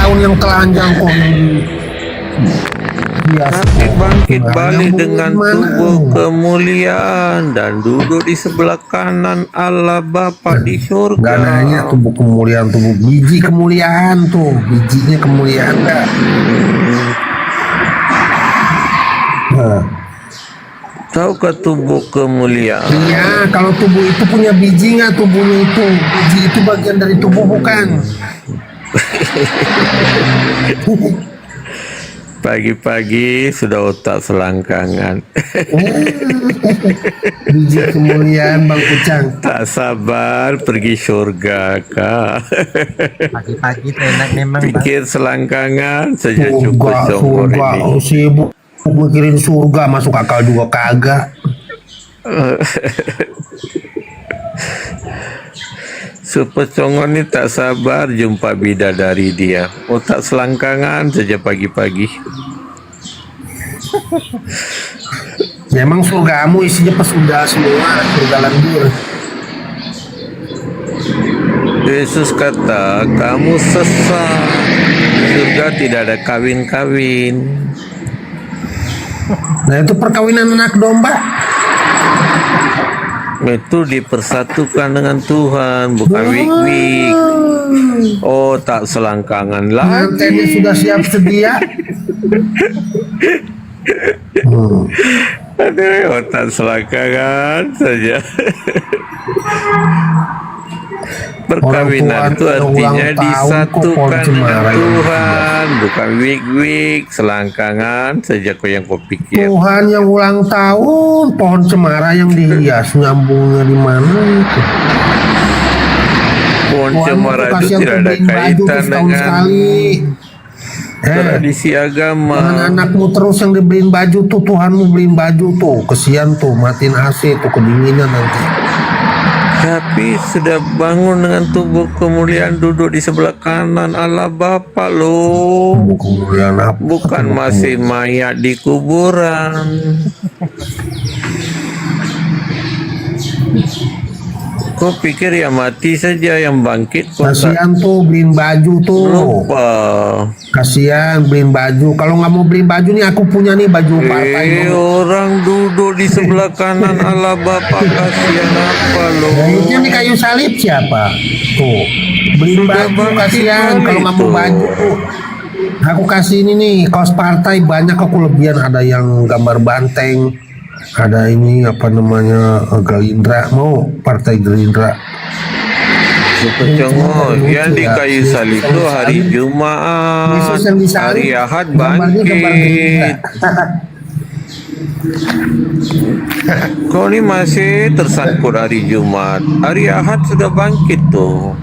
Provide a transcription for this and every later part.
daun yang telanjang kok. Nanti bangkit balik dengan tubuh kemuliaan dan duduk di sebelah kanan Allah Bapa di surga. Gak nanya tubuh kemuliaan, tubuh biji kemuliaan tuh, bijinya kemuliaan gak? Tahukah tubuh kemuliaan? Iya, kalau tubuh itu punya biji nggak tubuhnya itu? Biji itu bagian dari tubuh bukan? Pagi-pagi sudah otak selangkangan. Biji kemuliaan Bang Kucang. Tak sabar pergi surga kah? Pagi-pagi tuh enak memang Bang. Pikir selangkangan saja cukup seumur surga, ini. sibuk mikirin surga, masuk akal juga kagak. Supecongon ini tak sabar jumpa bidadari dia. Otak selangkangan saja pagi-pagi. Memang surgamu isinya pesudah semua, surga lanjut. Yesus kata, kamu sesat. Surga tidak ada kawin-kawin. Nah itu perkawinan anak domba. Itu dipersatukan dengan Tuhan, bukan wik-wik. Oh, tak selangkangan lagi. Mantennya sudah siap sedia. Aduh, otak selangkangan saja. Perkawinan itu artinya disatukan dengan Tuhan, bukan wik-wik, selangkangan saja kau yang kau pikir. Tuhan yang ulang tahun, pohon cemara yang dihias, nyambungnya di mana itu? Pohon cemara itu tidak ada kaitan dengan tradisi agama. Dengan anakmu terus yang dibeliin baju tuh, Tuhanmu beliin baju tuh, kesian tuh, matiin AC tuh, kedinginan nanti. Tapi sudah bangun dengan tubuh kemuliaan, duduk di sebelah kanan Allah Bapa loh. Tubuh kemuliaan apa? Bukan masih mayat di kuburan. Kau pikir ya mati saja yang bangkit? Kasihan tuh beliin baju tuh. Lupa. Kasihan beliin baju. Kalau nggak mau beliin baju nih, aku punya nih baju partai. Orang duduk di sebelah kanan Allah Bapa, kasihan apa loh? Banyunya nih kayu salib siapa? Tuh beliin baju, kasihan kalau nggak mau baju. Aku kasih ini nih kaos partai, banyak aku lebihan, ada yang gambar banteng. Ada ini apa namanya, Gerindra, mau partai Gerindra. Supecongon yang di kayu salib itu hari Jumat, hari Ahad bangkit. Kau ini masih tersangkut hari Jumat, hari Ahad sudah bangkit tuh.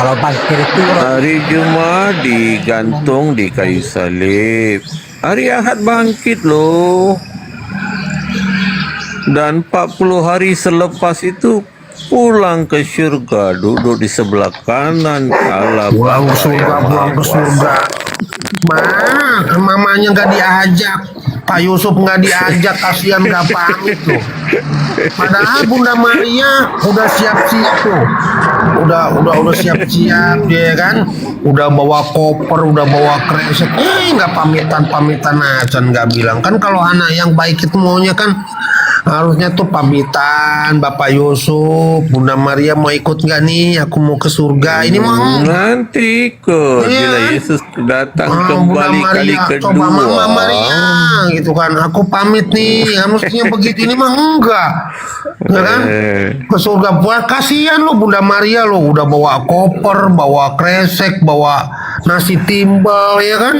Kalau bangkit itu Hari Jumat digantung di kayu salib, hari Ahad bangkit loh. Dan 40 hari selepas itu pulang ke surga, duduk di sebelah kanan Allah Pulang Bapa ke surga, yang pulang ke Maha surga. Mamanya nggak diajak, Pak Yusuf nggak diajak, kasihan nggak pamit tuh. Padahal Bunda Maria udah siap-siap tuh, udah siap-siap dia kan, udah bawa koper, udah bawa kresek, nggak pamitan aja, nggak bilang kan. Kalau anak yang baik itu maunya kan harusnya tuh pamitan, Bapak Yusuf, Bunda Maria mau ikut nggak nih? Aku mau ke surga. Ini mau nanti ke bila Yesus datang kembali kali kedua. Coba Mama Maria gitu kan. Aku pamit nih, harusnya begitu. Ini mah enggak, ya kan? Ke surga. Buat kasihan lo Bunda Maria lo, udah bawa koper, bawa kresek, bawa nasi timbal, ya kan?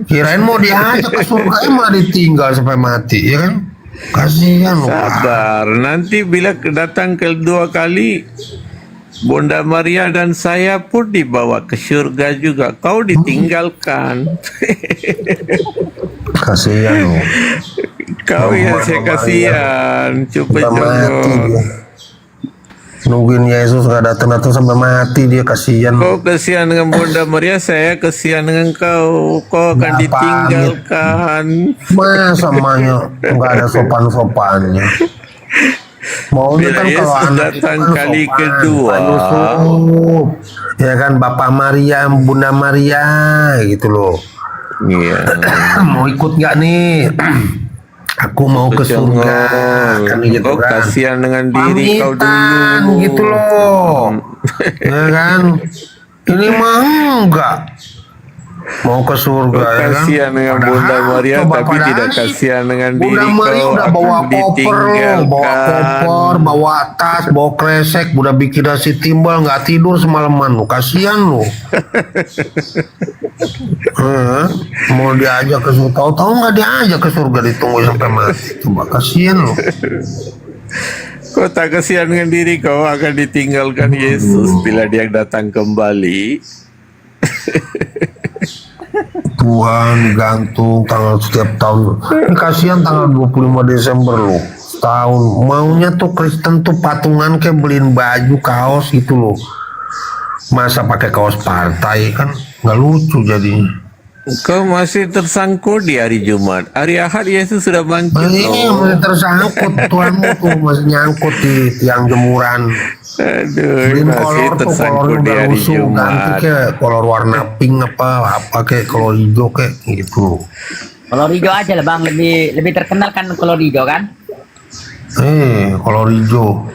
Kirain mau diajak ke surga, emang ditinggal sampai mati, ya kan? Kasihan lo. Sabar, nanti bila datang kedua kali, Bunda Maria dan saya pun dibawa ke surga juga. Kau ditinggalkan. Kasihan lo. Kau yang saya kasihan. Coba jangan. Nungguin Yesus gak datang sampai mati, dia kasihan. Kau kasihan dengan Bunda Maria, saya kasihan dengan kau. Kau akan ditinggalkan. Masa semuanya nggak ada sopan-sopannya. Maunya Bila kan kalau Yesus anak itu datang kan kali sopan, kedua, Pak Yusuf. Ya kan Bapak Maria, Bunda Maria gitu loh. iya, Mau ikut nggak nih? Aku mau ke surga kan kecongol. gitu Kau kan. kasihan dengan diri kau Pamitan dulu. gitu loh. Ya kan? Ini mah enggak mau ke surga Kau ya kan. kasihan dengan Bunda Maria, Coba tapi tidak padahal kasihan dengan Bunda diri Maria kau udah akan bawa koper loh, bawa ditinggalkan. koper, bawa tas, bawa kresek, udah bikin nasi timbal nggak tidur semalaman lu, kasihan lu. Mau diajak ke surga, tahu nggak diajak ke surga ditunggu sampai mati, coba kasihan lu. Kau tak kasihan dengan diri kau akan ditinggalkan Yesus bila dia datang kembali. Tuhan gantung tanggal setiap tahun. Ini kasihan tanggal 25 Desember loh. Tahun maunya tuh Kristen tuh patungan kayak beliin baju kaos gitu loh. Masa pakai kaos partai kan nggak lucu jadinya. Kau masih tersangkut di hari Jumat. Hari Ahad Yesus sudah bangkit Ini loh. masih tersangkut Tuhanmu tuh masih nyangkut di tiang jemuran. Aduh, Beliin masih kolor tuh tersangkut kolornya di udah hari lusuh ganti Jumat. kayak kolor warna pink apa kayak kolor hijau kayak gitu. Kolor hijau aja lah bang, lebih terkenal kan kolor hijau kan? Kolor hijau.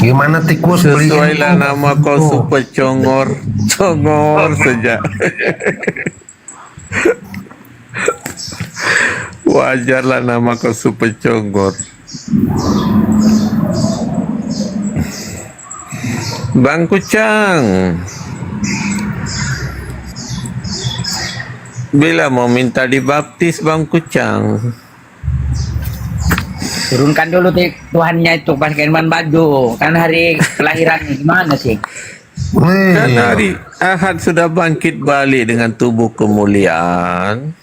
Gimana tikus beliin Sesuailah tuh? nama kau super congor. Congor saja. Wajarlah nama kau super congor. Bang Kucang, bila mau minta dibaptis Bang Kucang? Turunkan dulu Tuhannya itu pakaian baju. Kan hari kelahiran gimana sih? Kan hari Ahad sudah bangkit balik dengan tubuh kemuliaan.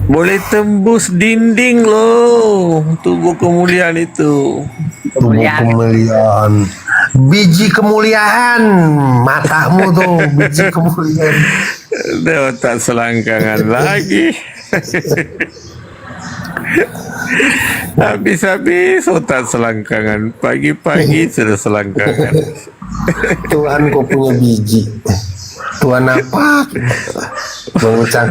Boleh tembus dinding loh tubuh kemuliaan itu. Tubuh kemuliaan, biji kemuliaan, matamu tuh biji kemuliaan. Dah tak selangkangan lagi. Habis-habis otak selangkangan. Pagi-pagi sudah selangkangan. Tuhan kau punya biji. Tuhan apa? Mengucap.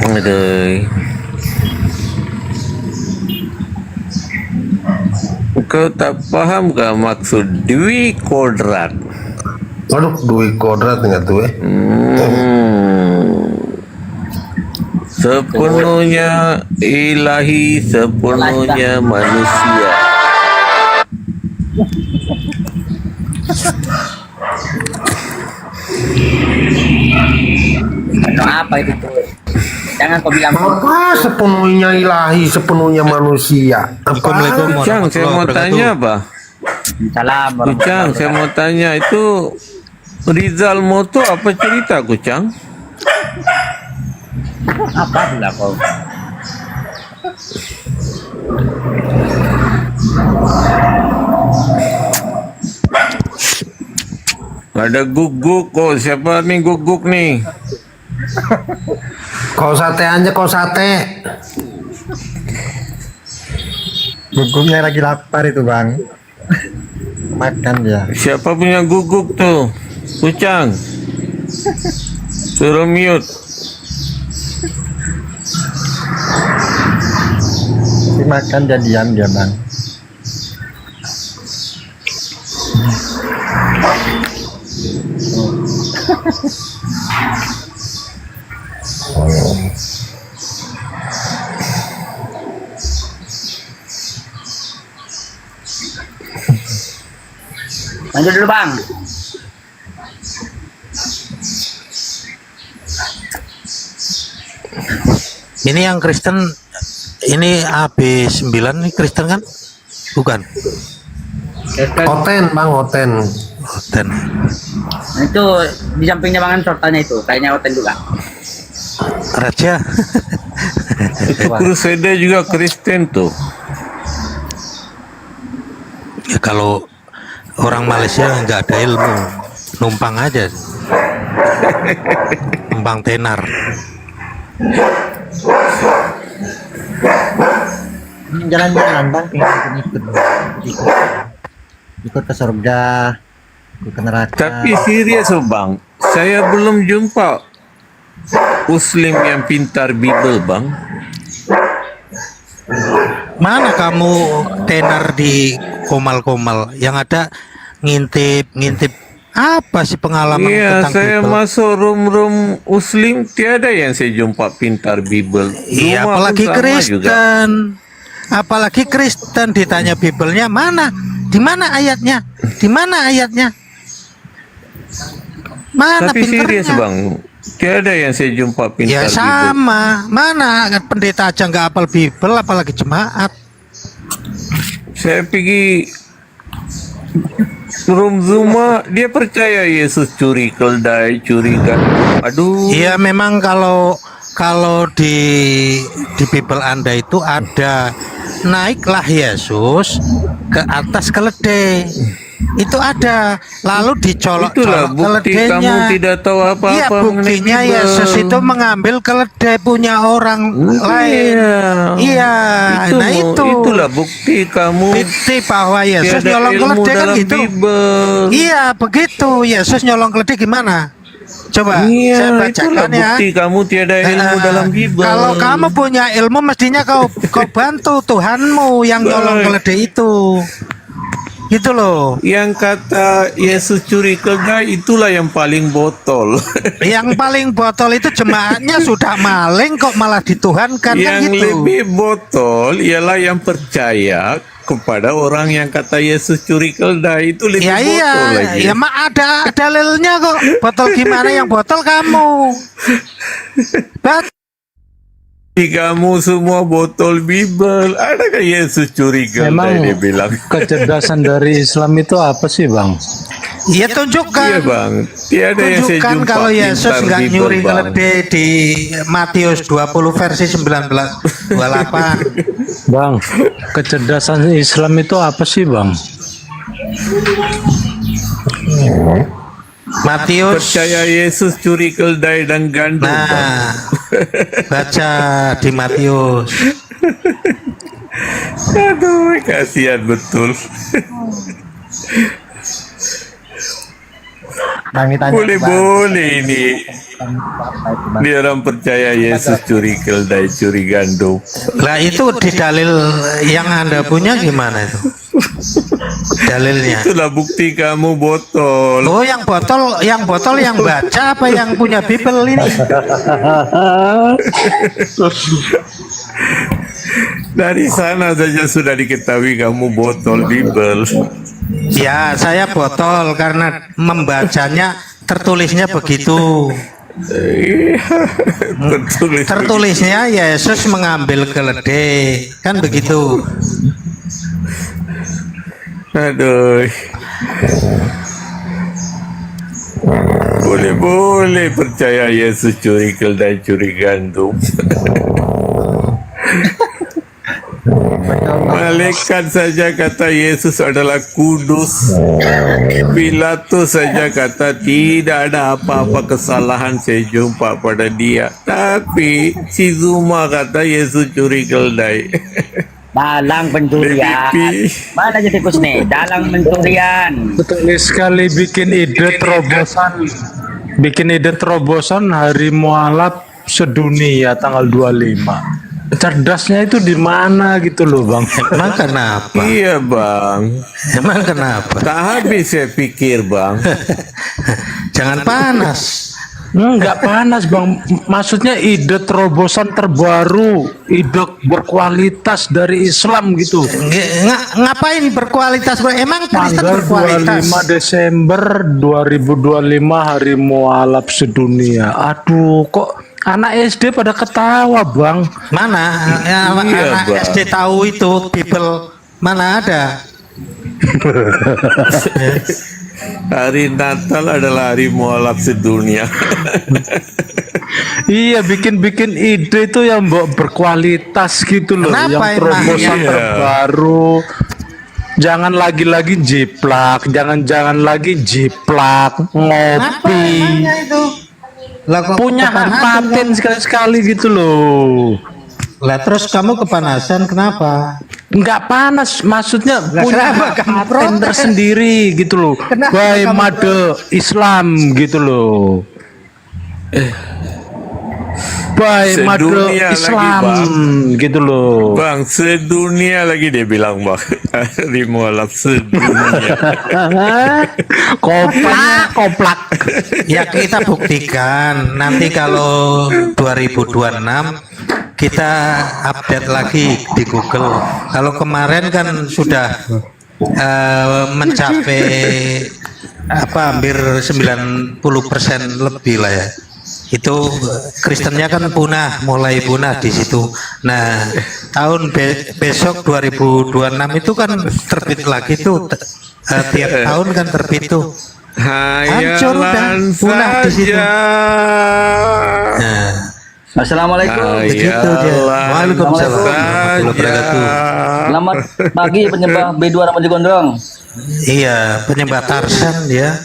Aduh. Kau tak paham gak maksud Dwi Kodrat? Aduh, Dwi Kodrat nggak tuh Sepenuhnya ilahi, sepenuhnya manusia. Atau apa itu tuh? Jangan kau bilang Apa sepenuhnya ilahi, sepenuhnya manusia? Assalamualaikum. Apa? Kucang, saya mau tanya apa? salam. Kucang, saya mau tanya itu Rizal Moto apa cerita Kucang? Apa pula kau? Ada guguk kok, siapa nih guguk nih? Kau sate aja, kau sate. Gugupnya lagi lapar itu bang. Makan dia. Siapa punya guguk tuh? Kucang. Suruh mute. Si makan dia diam dia bang. Lanjut dulu bang. Ini yang Kristen, ini AB9 nih Kristen kan? Bukan. Oten bang, oten. Dan Nah, itu di sampingnya bangan sortanya itu, kayaknya hotel juga. Raja. Itu Crusader juga Kristen tuh. Ya, kalau orang Malaysia nggak ada ilmu, numpang aja, numpang tenar. Jalan-jalan bang, pengen ikut ikut ke surga, ikut ke neraka. Tapi serius oh, Bang, saya belum jumpa Muslim yang pintar Bible, Bang. Mana kamu tenar di komal-komal? Yang ada ngintip apa sih pengalaman Iya, tentang saya Bible? masuk room Muslim tiada yang saya jumpa pintar Bible. Iya, Semua apalagi pun sama juga. Kristen. Apalagi Kristen ditanya Biblenya mana? Di mana ayatnya? Di mana ayatnya? Mana Tapi serius pinternya? Bang, tiada yang saya jumpa Ya pintar Bible. sama. Mana pendeta aja nggak hafal Bible, apalagi jemaat. Saya pergi room Zuma, dia percaya Yesus curi keldai, curi gandum. Aduh. Iya, memang kalau di Bible Anda itu ada naiklah Yesus ke atas keledai. Itu ada, lalu Itulah dicolok-colok bukti keledainya. kamu tidak tahu Iya, apa-apa mengenai buktinya Bible. Yesus itu mengambil keledai punya orang lain. Iya, nah itu. Itulah bukti kamu Bukti bahwa Yesus tiada nyolong ilmu keledai kan dalam gitu. Bible. Iya, begitu. Yesus nyolong keledai gimana? Coba saya Iya, itulah bacakan ya. bukti kamu tiada ilmu dalam Bible. Kalau kamu punya ilmu, mestinya kau bantu Tuhanmu yang nyolong keledai itu. Gitu loh. Yang kata Yesus curi keldai itulah yang paling botol. Yang paling botol itu jemaatnya sudah maling kok malah dituhankan kan Yang gitu. lebih botol ialah yang percaya kepada orang yang kata Yesus curi keldai, itu lebih Ya botol iya, lagi. ya mak ada dalilnya kok. Botol gimana yang botol kamu? Kamu semua botol Bible. Adakah Yesus curi keldai? Memang Dia bilang. kecerdasan dari Islam itu apa sih bang? Ya tunjukkan. Iya bang, tiada yang saya Tunjukkan jumpa kalau Yesus pintar nggak Bible, nyuri Bang. keledai di Matius 20 versi 19:28. Bang, kecerdasan Islam itu apa sih bang? Matius. Percaya Yesus curi keldai dan gandum. Bang. Nah, baca di Matius. Aduh, kasihan betul. Bang ditanya Boleh ini. Dia orang percaya Yesus curi keldai, curi gandum. Lah itu di dalil yang Anda punya gimana itu? Dalilnya. Itulah bukti kamu botol. Oh, yang botol yang baca apa yang punya Bible ini? Dari sana saja sudah diketahui kamu botol Bible. Ya, saya botol karena membacanya tertulisnya begitu. Tertulisnya Yesus mengambil keledai, kan begitu. Aduh. Boleh percaya Yesus curi keldai, curi gandum. Malaikat saja kata Yesus adalah kudus. Pilatus saja kata tidak ada apa-apa kesalahan saya jumpa pada dia. Tapi si Zuma kata Yesus curi keldai. Dalang pencurian. Pipi. Mana aja tikus nih? Dalang pencurian. Betul sekali bikin ide terobosan. Bikin ide terobosan hari mualaf sedunia tanggal 25. Cerdasnya itu di mana gitu loh bang? Emang kenapa? Iya bang. Emang kenapa? Tak habis saya pikir bang. Jangan panas. Enggak panas bang, maksudnya ide terobosan terbaru, ide berkualitas dari Islam gitu. Ngapain berkualitas? Emang Kristen Tanggal berkualitas? 25 Desember 2025 hari mualaf sedunia. Aduh, kok anak SD pada ketawa bang? Mana? Ya, Iya, anak Bang. SD tahu itu Bible mana ada? Hari Natal adalah hari mualaf sedunia. Iya, bikin ide itu yang berkualitas gitu loh, Kenapa yang terobosan emangnya? terbaru. Jangan lagi-lagi jiplak, jangan lagi jiplak, ngopi. Lah kok Punya hak kepanasan, paten sekali-sekali gitu loh. Lah terus kamu kepanasan kenapa? Nggak panas, maksudnya Lah, punya kenapa hak kamu paten protes? tersendiri gitu loh. Kenapa By kamu made Islam gitu loh. By made Sedunia lagi, Islam Bang. gitu loh. Bang, sedunia lagi dia bilang bang. Hari mualaf sedunia. Koplak. Ya kita buktikan nanti kalau 2026 kita update lagi di Google. Kalau kemarin kan sudah mencapai hampir 90% lebih lah ya. Itu Kristennya kan mulai punah di situ. Nah, tahun besok 2026 itu kan terbit lagi tuh. Tiap tahun kan terbit tuh. Hancur udah, Hayalan punah di situ. saja. Nah, Assalamualaikum. begitu dia. Hayalan Waalaikumsalam warahmatullahi wabarakatuh. saja. Selamat pagi penyembah B2 Ramaji Gondrong. Iya, penyembah Tarsan dia.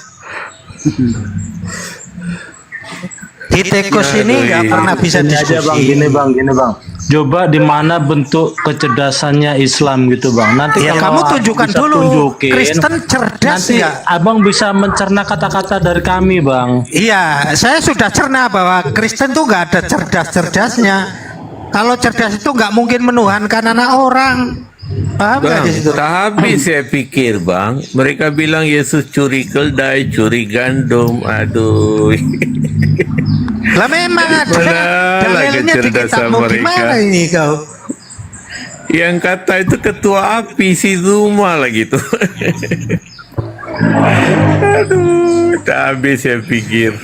Di tikus ini nggak pernah bisa Gini aja bang, diskusi. gini bang. Coba di mana bentuk kecerdasannya Islam gitu bang. Nanti Ya kalau kamu abang tunjukkan bisa dulu. tunjukin, Kristen cerdas nanti nggak? abang bisa mencerna kata-kata dari kami bang. Iya, saya sudah cerna bahwa Kristen tuh nggak ada cerdas-cerdasnya. Kalau cerdas itu nggak mungkin menuhankan anak orang. Paham nggak Bang, di situ? tak habis saya pikir bang. Mereka bilang Yesus curi keldai, curi gandum. Aduh. Lah memang ada Mana lagi dalilnya di kecerdasan kitabmu. mereka. Gimana ini kau? Yang kata itu ketua api si Zuma lah gitu. Aduh, tak habis saya pikir.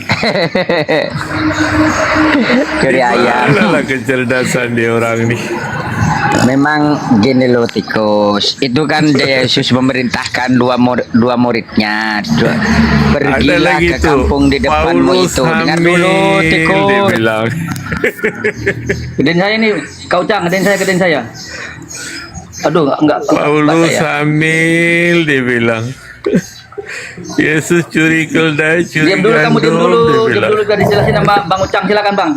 Curi ayam. Mana lah kecerdasan dia orang nih. Memang gini loh tikus. Itu kan Yesus memerintahkan dua muridnya. Pergilah lagi ke tuh, kampung di depanmu Paulus itu. Dengar hamil, dulu dia tikus. bilang. Keden saya nih, kau cang, keden saya. Aduh, enggak. Paulus ya. hamil, dia bilang. Yesus curi keldai, curi Diam dulu kamu, diam dulu. dia Diam bilang. dulu, udah dijelasin sama Bang Ucang, silakan Bang.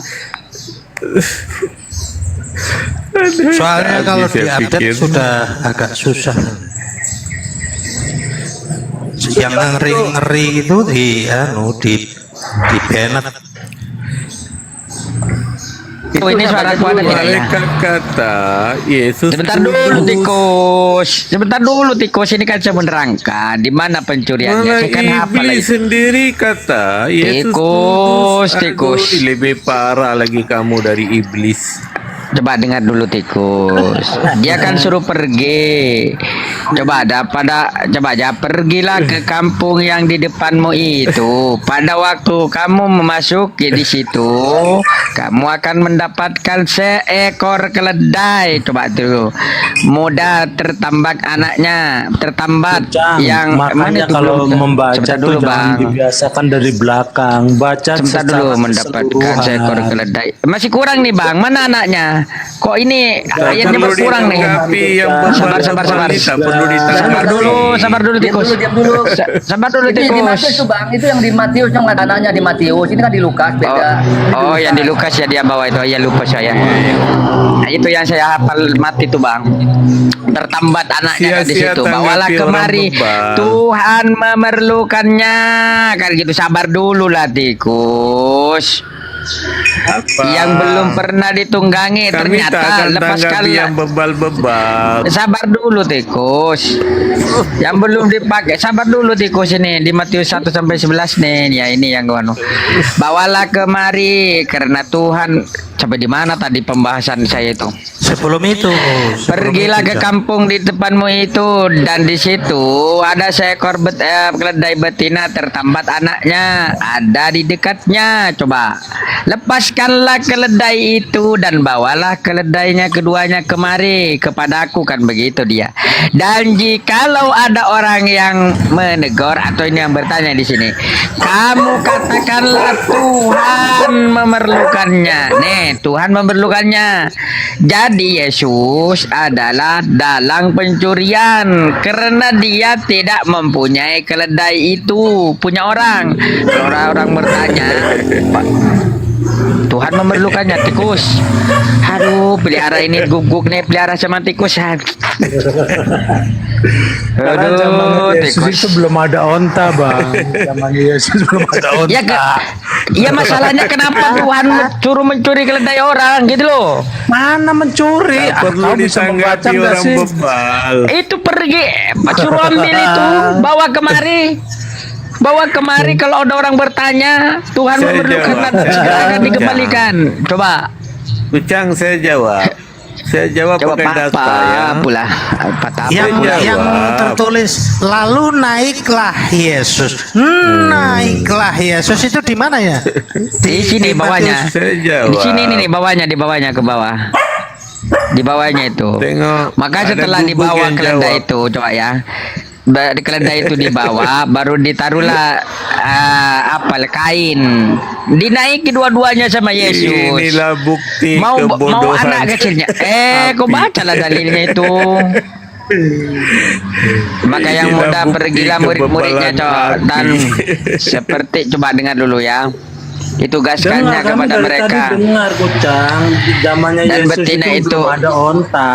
Soalnya Tak kalau habis saya diupdate pikir. sudah agak susah. Yang ngeri-ngeri itu di banned. Oh, ini suara kuat ya. Mereka kata Yesus Sebentar dulu tikus. Sebentar dulu tikus, ini kan saya menerangkan di mana pencuriannya. Malah Saya kan hafal iblis lagi. sendiri kata Yesus Tikus, kudus. Aduh, tikus. lebih parah lagi kamu dari iblis. Coba dengar dulu tikus. Dia kan suruh pergi. Coba coba aja pergilah ke kampung yang di depanmu itu. Pada waktu kamu memasuki di situ, kamu akan mendapatkan seekor keledai. Coba dulu. Muda tertambat anaknya, tertambat Cang, yang makanya itu kalau belum? membaca Sebentar tuh dulu, jangan Bang. dibiasakan dari belakang. Baca Sebentar secara dulu mendapatkan keseluruhan. seekor keledai. Masih kurang nih Bang, mana anaknya? Kok ini ayatnya perlu berkurang nih? ditanggapi yang Sabar. bebal-bebal ini, tak perlu ditanggapi. Sabar dulu tikus. Diam dulu. Sabar dulu Itu di Matius tikus. tuh bang, itu yang di Matius yang anaknya di Matius, ini kan di Lukas beda. Oh, yang di Lukas ya dia bawa itu. Ya lupa saya. Nah, itu yang saya hafal mati tuh Bang. Tertambat anaknya di Sia-sia situ. Bawalah tanggapi orang kemari. bebal. Tuhan memerlukannya. Kan gitu, sabar dulu lah tikus. Apa? Yang belum pernah ditunggangi Kami tak ternyata akan lepaskan tanggapi yang bebal-bebal. sabar dulu tikus yang belum dipakai, sabar dulu tikus. Ini di Matius 1 sampai 11 nih ya, ini yang anu. Bawalah kemari karena Tuhan. Sampai di mana tadi pembahasan saya itu? Sebelum itu, Pergilah ke kampung di depanmu itu, dan di situ ada seekor keledai betina tertambat anaknya ada di dekatnya. Coba lepaskanlah keledai itu dan bawalah keledainya keduanya kemari kepadaku, kan begitu dia. Dan jikalau ada orang yang menegur atau ini yang bertanya di sini, kamu katakanlah Tuhan memerlukannya. Nih Tuhan memerlukannya. Jadi Yesus adalah dalang pencurian karena dia tidak mempunyai keledai itu punya orang. Orang-orang bertanya, "Pak, Tuhan memerlukannya tikus. Aduh, pelihara ini guguk nih pelihara sama tikus. Karena zaman Aduh, Yesus tikus. itu belum ada onta, Bang. Zaman Yesus belum ada onta. Ya masalahnya kenapa Tuhan suruh mencuri keledai orang gitu loh. Mana mencuri? Tak perlu Kau bisa membaca ditanggapi nggak orang sih? bebal. Itu pergi, suruh ambil itu, bawa kemari. Bawa kemari kalau ada orang bertanya, Tuhan Saya memerlukan jawab. segera akan dikembalikan. Coba, Kucang saya jawab. Saya jawab coba pakai data ya. pula. Apa yang Jawab. yang tertulis lalu naiklah Yesus. Naiklah Yesus itu di mana ya? Di sini bawahnya. Saya jawab. Di sini nih bawahnya, di bawahnya ke bawah. Di bawahnya itu. Tengok, Maka ada setelah guguk dibawa yang keledai jawab. itu, coba ya. Keledai itu dibawa, baru ditaruhlah kain. Dinaiki dua-duanya sama Yesus. Inilah bukti Mau kebodohan. anak kecilnya. Kau bacalah dalilnya itu. Maka yang Inilah muda bukti pergilah murid-muridnya kebebalan dan hati. seperti coba dengar dulu ya. Ditugaskannya Dengar, kami kepada dari mereka. tadi dengar Kucang, zamannya Dan Yesus betina itu itu. belum ada onta.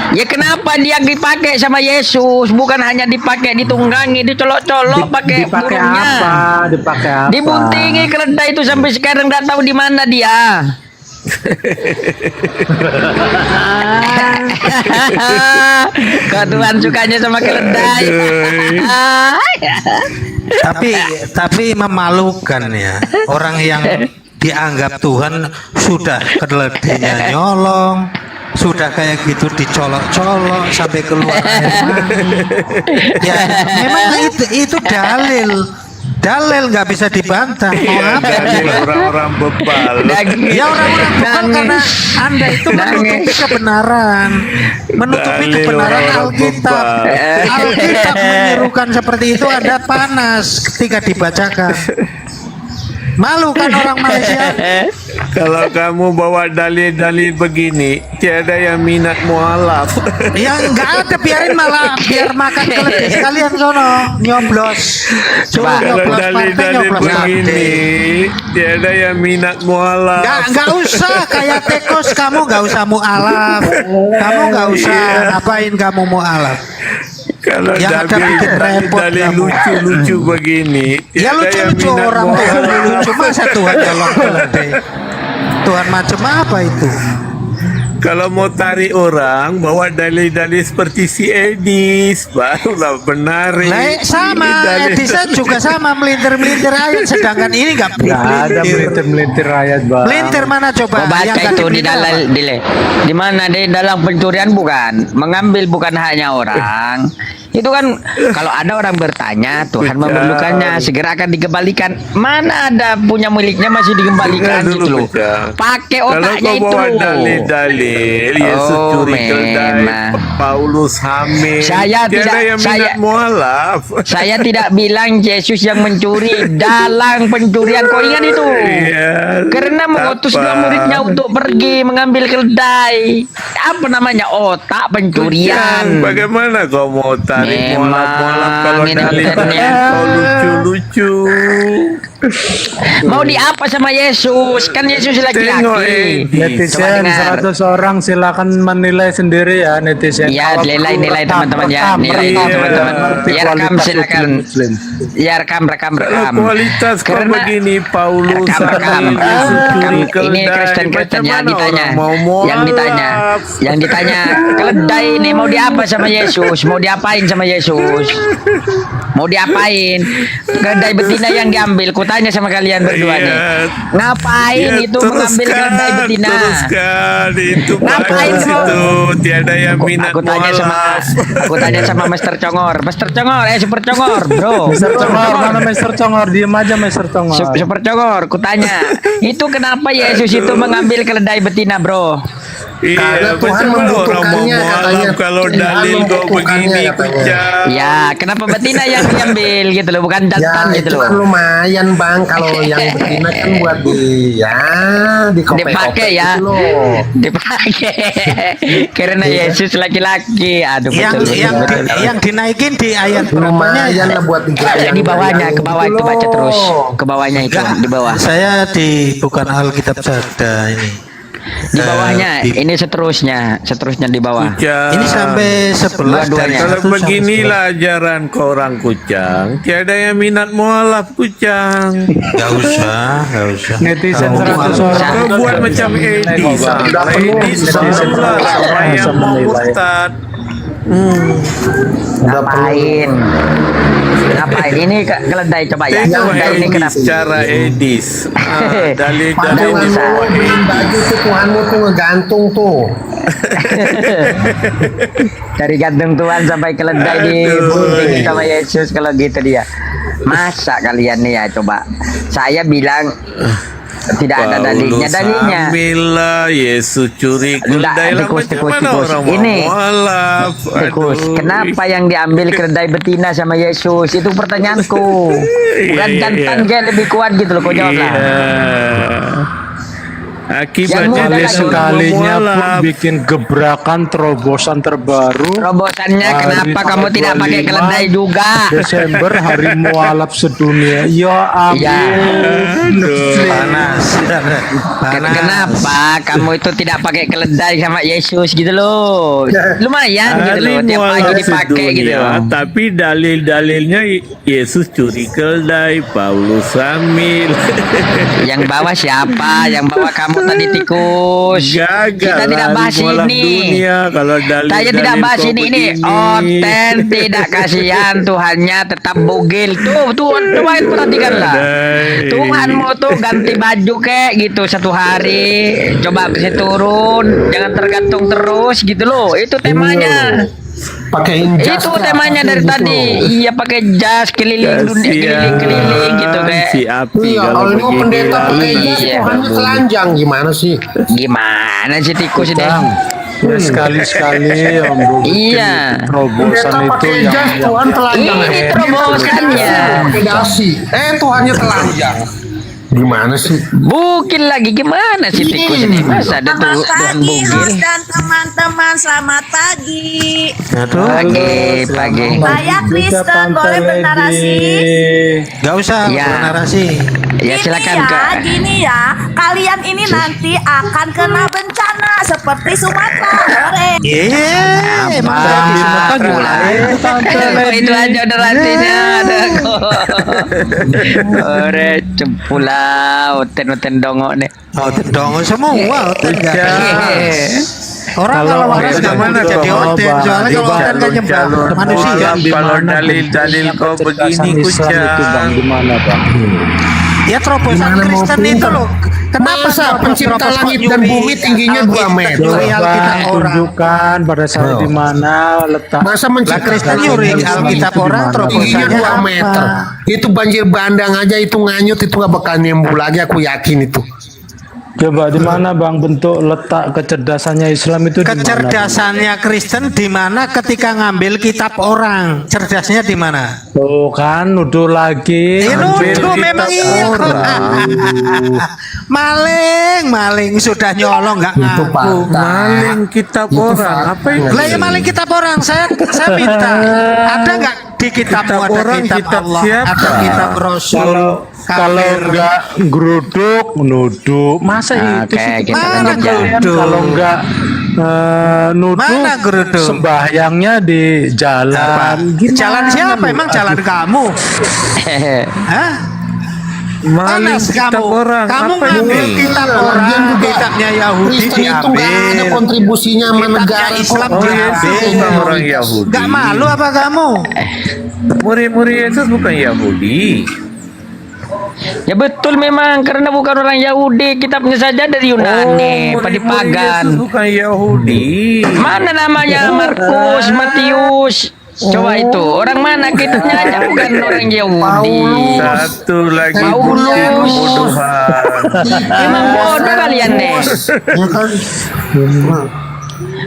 Ya kenapa dia dipakai sama Yesus? Bukan hanya dipakai ditunggangi, dicolok-colok pakai Dipakai burungnya. apa? Dipakai apa? Dibuntingi keledai itu sampai sekarang nggak tahu di mana dia. Kau Tuhan sukanya sama keledai. Tapi memalukan ya orang yang dianggap Tuhan sudah keledainya nyolong, sudah kayak gitu dicolok-colok sampai keluar air mani. Ya memang itu dalil nggak bisa dibantah. Mau apa Dari juga? orang-orang bebal. Ya orang-orang bukan karena Anda itu menutupi kebenaran, menutupi Dalil kebenaran orang Alkitab. bebal. Alkitab menyerukan seperti itu, Anda panas ketika dibacakan. Malu kan orang Malaysia? Kalau kamu bawa dalil-dalil begini, tiada yang minat mualaf. Ya nggak ada, biarin malah biar makan keledai sekalian sono nyoblos. Coba, Kalau nyoblos partai, dalil-dalil nyoblos begini, partai. tiada yang minat mualaf. Nggak usah kayak tikus, kamu nggak usah mualaf, kamu nggak usah ngapain kamu mualaf. Kalau Yang ada bikin repot dalil kamu. lucu-lucu begini, Ya tiada yang lucu-lucu minat orang Tuhan mualaf. lucu, masa Tuhan nyolong keledai? Tuhan macam apa itu? Kalau mau tarik orang, bawa dalil-dalil seperti si Edis, barulah benar. Lah sama, Edison juga sama melintir-melintir ayat, sedangkan ini nggak Nggak ada melintir. melintir-melintir rakyat, Bang. Melintir mana coba? Kau baca Yang itu tadi di berita dalam apa? di mana di dalam pencurian bukan mengambil bukan haknya orang. Itu kan kalau ada orang bertanya Tuhan Betul. memerlukannya segera akan dikembalikan. Mana ada punya miliknya masih dikembalikan Dengar gitu dulu, loh. Bujang. Pakai Kalau otaknya kau itu. bawa dalil-dalil, Yesus Oh, curi keledai, memang. Paulus hamil. Saya tiada tidak- yang saya- minat mualaf. Saya tidak bilang Yesus yang mencuri, dalang pencurian. Kau ingat itu? Iya, Karena mengutus dua apa? muridnya untuk pergi mengambil keledai. Apa namanya? Otak pencurian. Bujang, bagaimana kau mau tarik Memang, mualaf-mualaf kalau ini dalilnya kontennya. kau lucu-lucu? Mau diapa sama Yesus? Kan Yesus Tengok, laki-laki. Coba Netizen dengar. 100 orang silakan menilai sendiri ya netizen. Ya, Kalau nilai perlu teman-teman ya, rekam, nilai rekam, teman-teman. ngerti Ya, rekam kualitas silakan. Muslim. Ya rekam. Kalau kualitas kau Karena- begini, Paulus rekam. hamil, Yesus curi Ini keledai. Kristen-Kristen Macam yang mana ditanya, orang mau yang ditanya, mualaf? yang ditanya keledai ini mau diapa sama Yesus? Mau diapain sama Yesus? Mau diapain? Keledai betina yang diambil. Kutanya sama kalian berdua nih. Iya. Ngapain Ya, itu mengambil keledai betina? teruskan itu Ngapain bagus kau? itu tiada yang minat Aku tanya sama mualaf. aku tanya sama Mister Congor. Mister Congor, Super Congor, bro. Mister Congor, mana Mister Congor? Diem aja Mister Congor. Super Congor, kutanya. Itu kenapa Yesus itu mengambil keledai betina, bro? Iya, Karena Tuhan macam mana orang mau membutuhkannya, mualaf katanya. kalau Tuhan dalil kau membutuhkannya, begini katanya. Kujang. Ya, kenapa betina yang diambil gitu loh, bukan Ya jantan gitu itu loh. kan lumayan bang, kalau yang betina kan buat di Dipakai ya. gitu loh. Dipakai. Karena Yesus laki-laki. Aduh betul. yang dinaikin di ayat berapanya Lumayan lah buat Di bawahnya, ke bawah itu baca terus. Ke bawahnya itu, di bawah. Saya bukan Alkitab Sada ini. Di bawahnya, ini seterusnya di bawah. Kucang. Ini sampai 11 dari Dua-duanya. Kalau 1 sampai beginilah ajaran kau orang Kucang, tiada yang minat mualaf Kucang. 11. Nggak usah. Netizen Kamu 100 malu. orang Kau buat macam Edi, Sudah sama penuh, Edi sebelah sama yang mau murtad. Ngapain? Ngapain? Ini keledai coba ya. Tengok Keledai ini Edis, kenapa? cara Edis. Dalil-dalil Pandangan bisa. lu ambilin baju tuh Tuhanmu tuh ngegantung tuh. Dari gantung Tuhan sampai keledai digunting sama Yesus kalau gitu dia. Masa kalian nih ya coba. Saya bilang tidak ada dalilnya. Ambillah Yesus curi keledai lah macam mana orang mau Ini mualaf. tikus. Aduh. Kenapa yang diambil keledai betina sama Yesus? Itu pertanyaanku. Bukan Iya, jantan iya. kayak lebih kuat gitu loh. Kau jawab lah. Iya. Akibatnya Yang Kali muda dia sekalinya pun mualaf. bikin gebrakan terobosan terbaru. Terobosannya Hari kenapa kamu tidak pakai 25 keledai juga? Desember hari mualaf sedunia. Ya ampun. Ya. Panas. Kenapa kamu itu tidak pakai keledai sama Yesus gitu loh? Lumayan gitu loh, tiap pagi mualaf dipakai gitu. sedunia, tapi dalil-dalilnya Yesus curi keledai, Paulus hamil. Yang bawah siapa? Yang bawah kamu tadi tikus. Gagal Kita tidak lah bahas mualaf ini. dunia kalau dalil. Saya tidak bahas ini. Oten tidak kasihan, Tuhannya tetap bugil. Tuhan coba perhatikanlah. Adai. Tuhanmu tuh ganti baju kayak gitu satu hari. Coba bisa turun, jangan tergantung terus gitu loh. Itu temanya. Pakein jas. Itu kayak temanya apa dari gitu. tadi. Iya pakai jas keliling dunia, keliling-keliling gitu kayak. Si api Iya, kalau kalau mau begini. pendeta pakai lah. jas, Iya. Tuhannya telanjang gimana sih? Gimana sih tikus ini? Ya sekali-sekali Om Bro, bikin Iya. terobosan Pendeta itu pakai yang jas, Tuhan telanjang. Ini terobosannya. Pakai dasi. Tuhannya telanjang. Gimana sih? Bukil lagi gimana sih tikus ini? Masa ada tuh Selamat Tuhan pagi, bukil? host dan teman-teman. Selamat pagi. Aduh, Pagi. Saya Kristen, boleh bernarasi? nggak usah Ya. bernarasi. Ya silakan Kak. Gini ya, kalian ini nanti akan kena bencana seperti Sumatera. Hore. Emang di Mekah gimana? Itu aja udah artinya ada kok. Ore cempula oten dongok nih. Oh, dong semua hotel nggak ada. Orang kalau waras nggak Bagaimana mungkin jadi kau hotel, soalnya kalau hotel kan nyembah manusia. Kalau dalil-dalil kau begini Kucang. Di mana Bang? Ya terobosan Gimana mau Kristen itu pindah? loh. Kenapa Masa terobos- pencipta terobos langit kok dan nyuri bumi tingginya 2 meter? Nyuri Alkitab orang. Tunjukkan pada saya di mana letak. Masa Lah mencipta Kristen langit nyuri dan bumi Alkitab itu orang gimana? terobosannya Tingginya 2 apa? meter. Itu banjir bandang aja itu nganyut itu gak bakal nyembuh lagi, aku yakin itu. Coba di mana Bang bentuk letak kecerdasannya Islam itu di mana? Kecerdasannya Kristen di mana ketika ngambil kitab orang? Cerdasnya di mana? Tuh kan nuduh lagi. Nuduh memang iya. Maling sudah nyolong nggak Itu ngaku. Maling kitab orang. Apa itu? Lah ya maling kitab orang. Saya minta. Ada nggak di kitabmu Kitab ada orang, kitab kitab Allah, siapa? ada kitab Rasul. Kalau kafir. enggak geruduk nuduh, masa itu Oke, sih? kita Mana lanjut ya. geruduk? Kalau enggak nuduh, Mana geruduk? sembahyangnya di jalan. Gimana Jalan siapa? lu? Emang jalan kamu? Hah? Maling Panas kitab kamu. orang. Kamu Apa ngambil ini? kitab Lagian orang, juga kitabnya Yahudi Kristen itu nggak ada diambil. kontribusinya sama Kitabnya negara. Islam Oh, diambil. Yesus bukan orang Yahudi. Gak malu apa kamu? Murid-murid Yesus bukan Yahudi. Ya betul memang karena bukan orang Yahudi, kitabnya saja dari Yunani, murid-murid Padipagan. Yesus bukan Yahudi. Mana namanya Markus, Matius? Coba itu orang mana kitabnya aja bukan orang Yahudi. Satu lagi Paulus. bukti kebodohan. Emang bodoh kalian nih. Ya kan?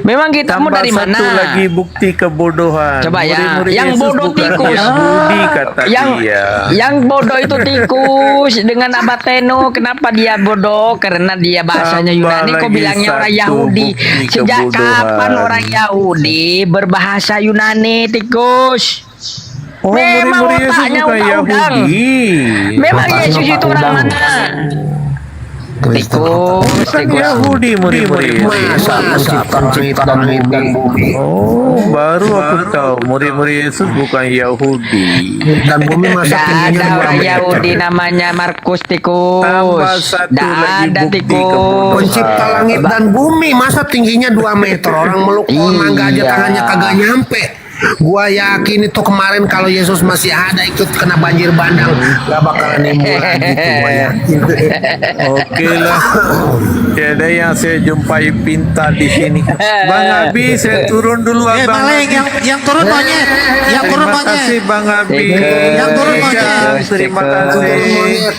Memang kita mau Tambah dari satu mana? lagi bukti kebodohan. Coba ya, Murid-murid yang Yesus bodoh bukan tikus. Yahudi kata yang dia. yang bodoh itu tikus dengan Abateno. Kenapa dia bodoh? Karena dia bahasanya Tambah Yunani. Kok lagi bilangnya orang satu Yahudi? bukti Sejak kebodohan. kapan orang Yahudi berbahasa Yunani, tikus? Oh, Memang murid-murid Yesus otaknya bukan udang-udang. Yahudi. Memang Bapaknya Yesus Pak itu orang Udang. mana? Kristen. Tikus, Bukan Yahudi murid-murid Yesus. Masa pencipta langit dan bumi. Oh, baru aku tahu murid-murid Yesus bukan Yahudi. Dan bumi masa Gak tingginya ada 2 orang meter. Yahudi namanya Markus tikus. Tambah satu Gak lagi ada bukti tikus. kebodohan. Pencipta langit dan bumi masa tingginya 2 meter. Orang meluk pohon mangga aja Iya. tangannya kagak nyampe. Gua yakin itu kemarin kalau Yesus masih ada ikut kena banjir bandang gak bakalan nimbul lagi tuh, gua yakin. Oke lah. Tiada yang saya jumpai pintar di sini. Bang Abi, saya turun dulu Abang. Maling yang turun monyet, yang turun Terima monyet. kasih Bang Abi. Yang turun monyet. Terima Turun kasih. monyet.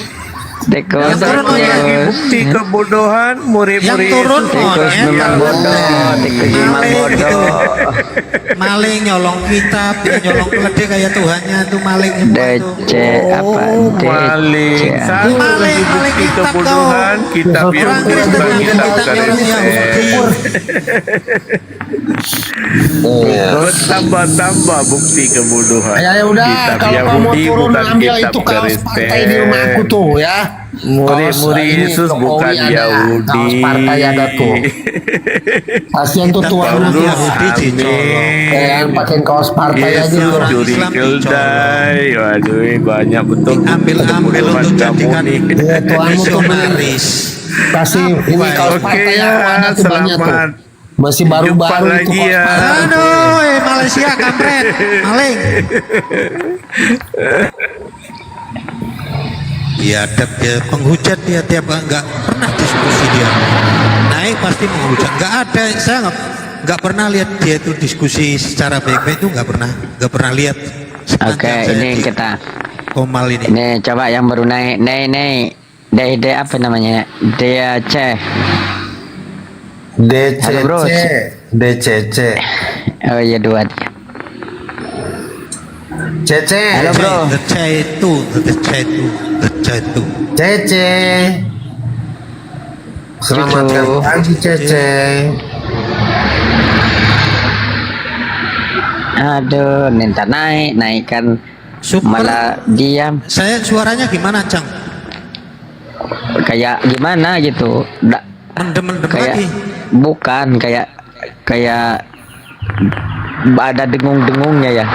Tikus, Yang turun Satu lagi monyet. bukti kebodohan murid-murid Yang turun Yesus. tikus monyet. memang bodoh. Tikus memang bodoh. Maling nyolong kitab, dia nyolong keledai kayak Tuhannya tuh maling semua tuh. DC apa? Oh, maling. DC. Satu lagi Maling bukti kitab kebodohan. Kitab Orang Yahudi Kristen bukan yang kitab kitabnya orang Yahudi. Tambah-tambah bukti kebodohan. Ya udah, Kitab kalau kamu Yahudi turun bukan ambil kitab itu kaos partai Kristen. di rumahku tuh ya. Murid-murid Kaos ini Yesus Jokowi bukan ada, Yahudi. Kaos partai ada tuh. Kasihan tuh tuan Paulus, Yahudi dicolong. Kayak pakai kaos partai aja Yesus tuh. orang curi Islam keldai. Waduh, banyak betul. Ambil-ambil kebodohan untuk kamu jadikan nih. Ya, tuanmu tuh misionaris. kasih ini kaos Oke partai ya, aku ada tuh banyak tuh. selamat. Masih Jumpa baru-baru itu lagi kaos ya. partai. Aduh, Malaysia kampret, maling. Iya, dia penghujat dia tiap nggak pernah diskusi dia. Naik pasti menghujat. Nggak ada, saya nggak pernah lihat dia itu diskusi secara baik-baik itu nggak pernah lihat. Oke, Sepanjang saya ini di kita. Komal ini. Ini coba yang baru naik. Nih. DD apa namanya? Dia C. Halo, bro. DCC Oh iya dua. CC Halo, bro. The Caitu. CC Selamat Cucu. pagi Cece. Aduh, minta naikkan Super. malah diam. Saya suaranya gimana, Cang? Kayak gimana gitu. Mendem-mendem Kayak lagi. bukan kayak ada dengung-dengungnya ya.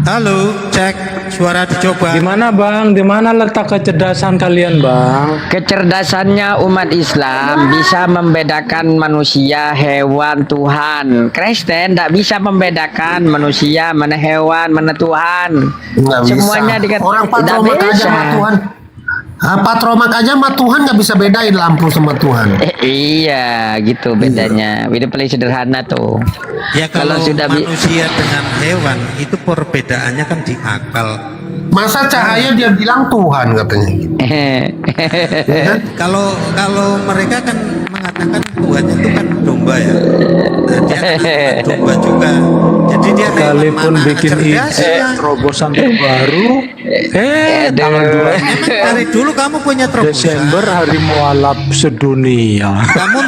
Halo, cek suara dicoba. Di mana Bang? Di mana letak kecerdasan kalian Bang? Kecerdasannya umat Islam bisa membedakan manusia, hewan, Tuhan. Kristen tidak bisa membedakan manusia, mana hewan, mana Tuhan. Nggak bisa. Semuanya Orang tidak patromak aja bisa. sama Tuhan. Patromak aja sama Tuhan nggak bisa bedain lampu sama Tuhan. Iya, gitu bedanya. Itu paling sederhana tuh. Ya kalau, sudah manusia dengan hewan itu perbedaannya kan di akal. Masa cahaya dia bilang Tuhan katanya gitu. Ya kan? Kalau mereka kan mengatakan Tuhan itu kan domba ya. Nah, dia kan domba juga. Jadi dia Sekalipun mana bikin ide cerdasnya. terobosan terbaru, tanggal 2 Emang dari dulu kamu punya terobosan. Desember hari mualaf sedunia. Kamu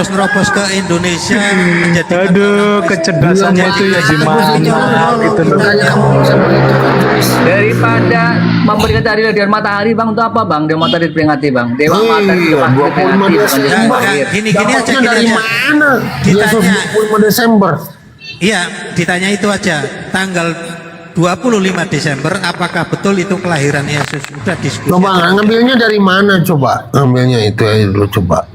terobos ke Indonesia menjadi Aduh, kecerdasannya itu ya di mana gitu loh. Makanya kamu bisa begitu kan. Daripada memperingati hari dengan matahari bang untuk apa bang? Dewa matahari diperingati bang. Dewa matahari itu pasti 25 diperingati. Desember. Gini Dapatnya aja, dari gini aja. mana? Ditanya. Yesus 25 Desember. Iya, ditanya itu aja. Tanggal 25 Desember, apakah betul itu kelahiran Yesus? Udah diskusi. Coba ngambilnya dari mana coba? Ngambilnya itu aja dulu coba.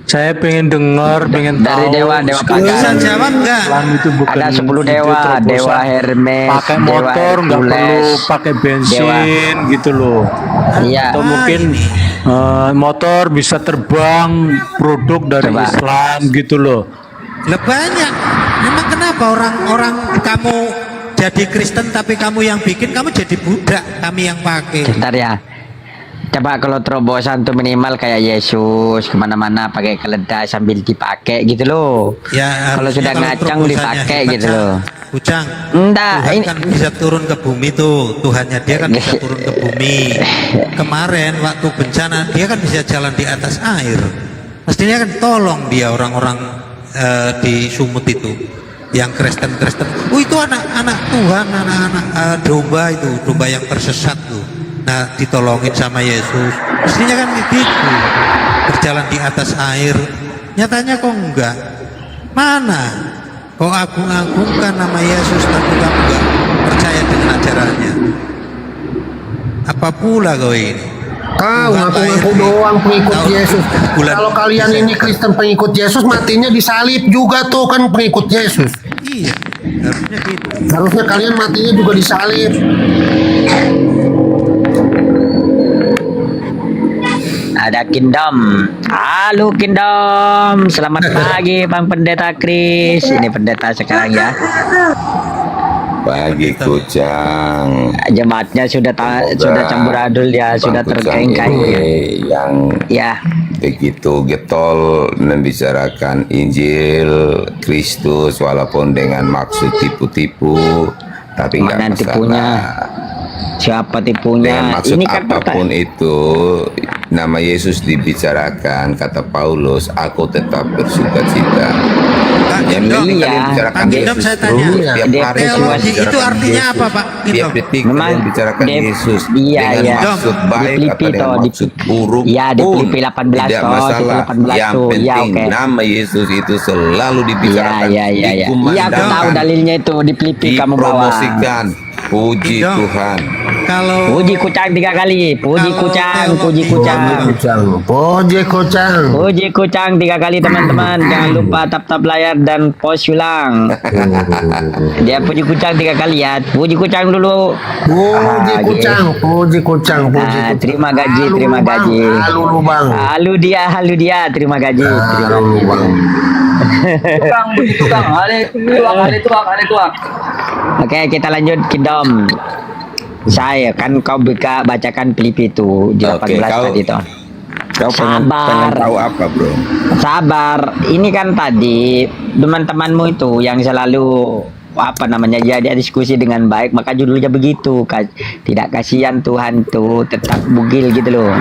Saya pengen dengar, pengen Dari tahu. dewa Bisa pagar. jawab nggak? Islam itu bukan Ada 10 ide dewa, terobosan. dewa Hermes, pakai dewa motor nggak perlu Hercules, pakai bensin gitu loh. Iya. Atau mungkin motor bisa terbang produk dari Coba. Islam gitu loh. Lah banyak. Memang kenapa orang-orang kamu jadi Kristen tapi kamu yang bikin, kamu jadi budak, kami yang pakai. Bentar ya. Coba kalau terobosan tuh minimal kayak Yesus kemana-mana pakai keledai sambil dipakai gitu loh. Ya, Kalau sudah harusnya ngacang terobosannya dipakai hebat, gitu Cang. loh. Kucang, Enggak, Tuhan ini kan bisa turun ke bumi tuh. Tuhannya dia kan bisa turun ke bumi. Kemarin waktu bencana dia kan bisa jalan di atas air. Mestinya kan tolong dia orang-orang di Sumut itu, yang Kristen-Kristen. Oh itu anak-anak Tuhan, anak-anak domba itu, domba yang tersesat tuh. Nah ditolongin sama Yesus. Mestinya kan begitu, berjalan di atas air. Nyatanya kok enggak. Mana? Kau agung-agungkan nama Yesus tapi kamu enggak percaya dengan ajarannya. Apa pula kau ini? Tahu Tuhan ngaku-ngaku lahir doang pengikut tahun Yesus. bulan Kalau kalian Desember. ini Kristen pengikut Yesus, matinya disalib juga tuh kan pengikut Yesus. Iya, harusnya gitu. Harusnya kalian matinya juga disalib. ada Kingdom. Halo Kingdom, selamat pagi Bang Pendeta Kris. Ini pendeta sekarang ya. Pagi Kucang. Jemaatnya sudah campur adul ya, sudah terkengkai. Yang Ya, begitu getol membicarakan Injil Kristus walaupun dengan maksud tipu-tipu, tapi nggak mana masalah. tipunya? Siapa tipunya? Dengan maksud Ini kan apapun itu, nama Yesus dibicarakan, kata Paulus, aku tetap bersuka cita. Kak Yang Gindom, penting Iya. kalian bicarakan Kak Gindom, Yesus saya tanya. terus, tiap Dia hari persuasi. kalian Itu bicarakan artinya Yesus. apa, Pak Tiap Gindom? detik Memang kalian bicarakan Dep- Yesus iya, dengan iya. maksud baik Di atau Filipi dengan toh, maksud buruk iya, di pun Filipi 18 tidak toh, di masalah. 18 Yang tuh. Iya, penting oke. nama Yesus itu selalu Iya, dibicarakan, iya, iya, iya. Iya, aku tahu dalilnya itu di Filipi kamu bawa. dipromosikan. Puji Gindom. Tuhan. Kalau Puji kucang 3 kali. Puji Kalau kucang, teologi puji kucang. Puji kucang. Puji kucang 3 kali teman-teman. Jangan lupa tap-tap layar dan post ulang. Dia puji kucang 3 kali ya. Puji kucang dulu. Puji Ah, kucang, puji kucang, puji Ah, kucang. terima gaji, Halu terima lubang, gaji. halu lubang. Halu dia, terima gaji. Terima Halu lubang. Tukang, begitu tukang. Ale tuak. Oke, kita lanjut Kingdom. Saya kan kau bacakan Filipi itu di 18 kau- tadi toh. Kau pengen tahu apa, bro? Sabar, ini kan tadi teman-temanmu itu yang selalu apa namanya jadi diskusi dengan baik, maka judulnya begitu. Tidak kasihan Tuhan tuh tetap bugil gitu loh.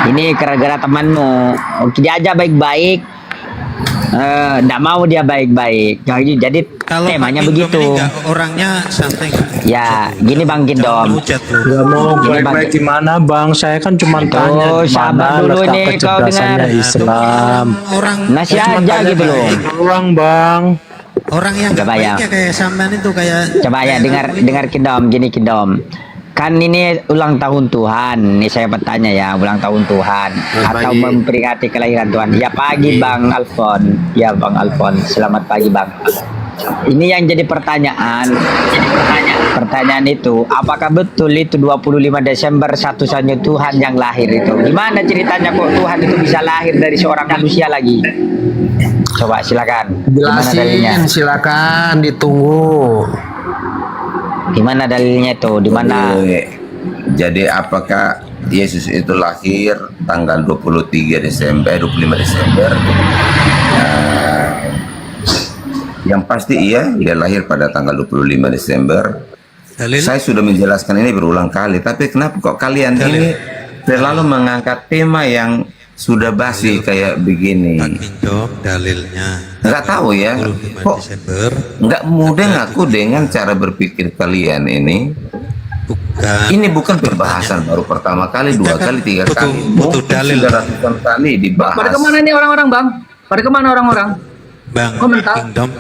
Ini gara-gara temanmu dia aja baik-baik, nggak mau dia baik-baik. Jadi kalau temanya Pak Gindom begitu. ini nggak, orangnya santai nggak? Ya, gini Bang Kingdom. Hujat loh. Gak mau Ini, baik-baik Bang. gimana bang? Saya kan cuma tanya Oh, di sabar mana dulu letak nih, kau kecerdasannya dengar. Islam. Orang Nasi cuma aja tanya gitu loh. baik. Doang bang. Orang yang nggak Coba ya. baiknya kayak sampean itu kayak Coba ya dengar Kingdom, gini Kingdom. Kan ini ulang tahun Tuhan. Ini saya bertanya ya, ulang tahun Tuhan atau memperingati kelahiran Tuhan. Ya pagi Bang Alfon. Ya Bang Alfon, selamat pagi Bang. Ini yang jadi pertanyaan. Pertanyaan itu, apakah betul itu 25 Desember satu-satunya Tuhan yang lahir itu? Gimana ceritanya kok Tuhan itu bisa lahir dari seorang manusia lagi? Coba silakan. Gimana dalilnya? Jelasin, silakan ditunggu. Gimana dalilnya itu? Di mana? Jadi apakah Yesus itu lahir tanggal 25 Desember? Yang pasti dia lahir pada tanggal 25 Desember. dalil. Saya sudah menjelaskan ini berulang kali, tapi kenapa kok kalian ini terlalu mengangkat tema yang sudah basi kayak begini? Pak Gindom dalilnya. Nggak tahu ya, 25 kok Desember nggak mudah aku dengan cara berpikir kalian ini. bukan. Ini bukan pembahasan baru pertama kali, dua Kita kan kali, tiga butuh- kali. butuh Mungkin dalil. sudah ratusan kali dibahas. Pada kemana nih orang-orang bang? Pada kemana orang-orang? Bang Komentar. Kingdom,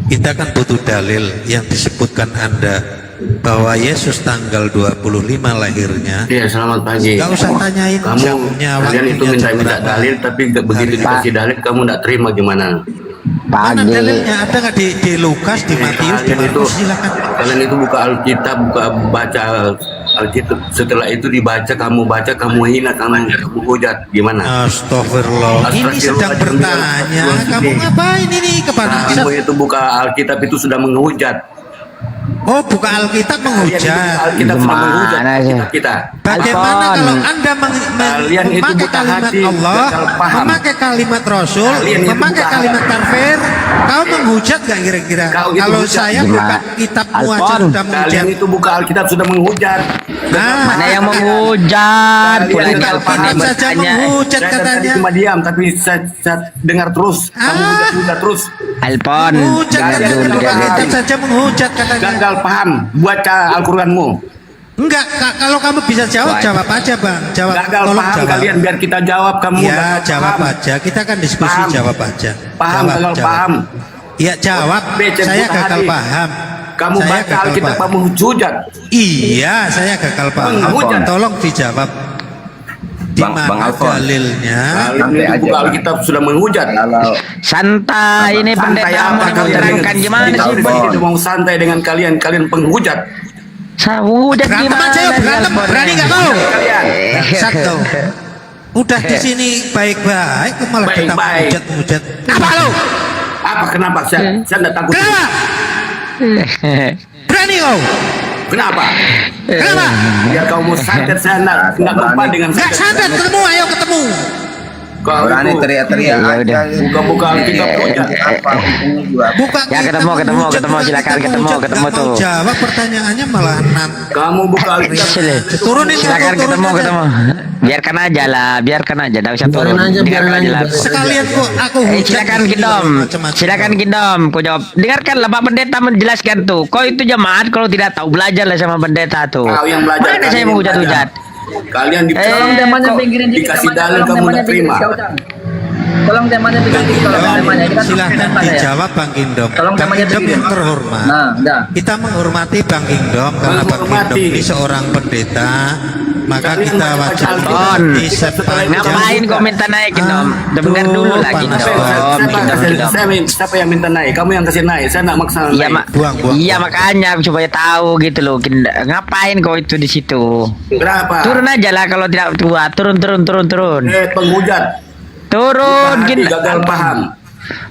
kita kan butuh dalil yang disebutkan Anda bahwa Yesus tanggal 25 lahirnya. Iya, selamat pagi. Gak usah tanyain Kamu jamnya, kalian itu waktunya, jam minta berapa. dalil, tapi begitu dikasih dalil kamu nggak terima gimana? Mana Pagi. dalilnya? Ada nggak di Lukas, di Matius, di Kalian itu, Markus? Silakan. kalian itu buka Alkitab, baca Alkitab. Setelah itu dibaca, kamu hina, kamu hujat, gimana? Astagfirullah. Ini sedang bertanya. Kamu ngapain ini kepanasan? Kamu itu buka Alkitab itu sudah menghujat. Oh, buka Alkitab Kalian itu menghujat. Alkitab sudah menghujat Gimana sih? kita. Bagaimana Alfon. kalau Anda Kalian itu memakai buta kalimat hati, Allah, gagal paham. memakai kalimat Rasul, Kalian itu memakai buta kalimat hati. kafir, kau menghujat gak kira-kira? Kau itu Kalau hujat. saya Gimana? buka kitabmu aja Alfon. sudah menghujat. Kalian itu buka Alkitab sudah menghujat. Nah, Mana yang menghujat? Kalian Pulangnya gagal Alfon paham yang saja bertanya. menghujat Saya tadi katanya. cuma diam, tapi saya dengar terus. Kamu hujat terus. Alfon, Menghujat Gagal katanya. paham. Buka Alkitab saja menghujat katanya. Gagal paham. Baca Al-Quranmu. Enggak, kalau kamu bisa jawab, jawab aja bang. Jawab, Gagal tolong paham jawab. kalian biar kita jawab. Kamu Ya, gagal jawab paham. aja. Kita kan diskusi, Paham. jawab aja. Paham, Jawab, gagal jawab. paham. Ya jawab. Becek Saya buta gagal hati. paham. Kamu Saya baca gagal Alkitab paham. kamu hujat. Iya, saya gagal paham. Menghujat. Tolong dijawab. Di mana dalilnya? Kalian itu buka Alkitab sudah menghujat. santai ini pendeta apa mau kalian terangkan gimana Kita sih? tidak mau santai dengan kalian. Kalian penghujat. Saya hujat Berantem gimana? aja, berantem. Alfon? Berani nggak kau? Kalian. Satu. Udah di sini baik-baik, kok malah kita Baik-baik. menghujat. Apa lo? Apa kenapa saya tidak takut? Kenapa? Berani kau? Kenapa? Kenapa? Biar kau mau santet saya tidak mempan dengan Nggak santet, ketemu, ayo ketemu. Kau Berani itu teriak-teriak Ya aja. udah. buka-buka Alkitab hujat. Apa hukumnya juga? Buka Ya, kitab ketemu, menghujat, ketemu, buka silakan, kitab ketemu, menghujat. ketemu Nggak mau tuh. jawab pertanyaannya malah Kamu buka Alkitab. turunin Silakan turun ketemu, aja. ketemu. Biarkan aja lah, biarkan aja, tidak usah Biarin turun. aja, Dengarkan biarin aja lah. aja. Sekalian kok aku hujat. Silakan begini Kidom, loh, macam-macam. silakan Kidom, ku jawab. Dengarkanlah Pak Pendeta menjelaskan tuh. Kau itu jemaat kalau tidak tahu belajarlah sama pendeta tuh. Kau yang belajar. Mana kalian saya yang mau hujat-hujat? belajar. Kalian di Tolong temanya kok pinggirin dikit. dikasih temanya. dalil Tolong kamu temanya nggak terima. pinggirin, Kak Ujang. Tolong temanya pinggirin dikit. Tolong temanya. Kita Silahkan Pak, ya. dijawab Bang Kingdom. Tolong Bang temanya Kingdom pinggirin. yang terhormat. Nah, udah. Kita menghormati Bang Kingdom karena Bang Menghormati. Kingdom ini seorang pendeta. Maka Kalian kita baca wajib Alkitab. menghormati sepanjang. Ngapain kau minta naik Kidom? Dengar dulu lagi panas Kidom. banget. Siapa yang minta naik? Kamu yang kasih naik. Saya nak maksa Iya, naik. Buang. iya makanya supaya tahu gitu loh. Ngapain kau itu di situ? Berapa? Turun aja lah kalau tidak tua. Turun. Penghujat. Turun, Hati gagal paham.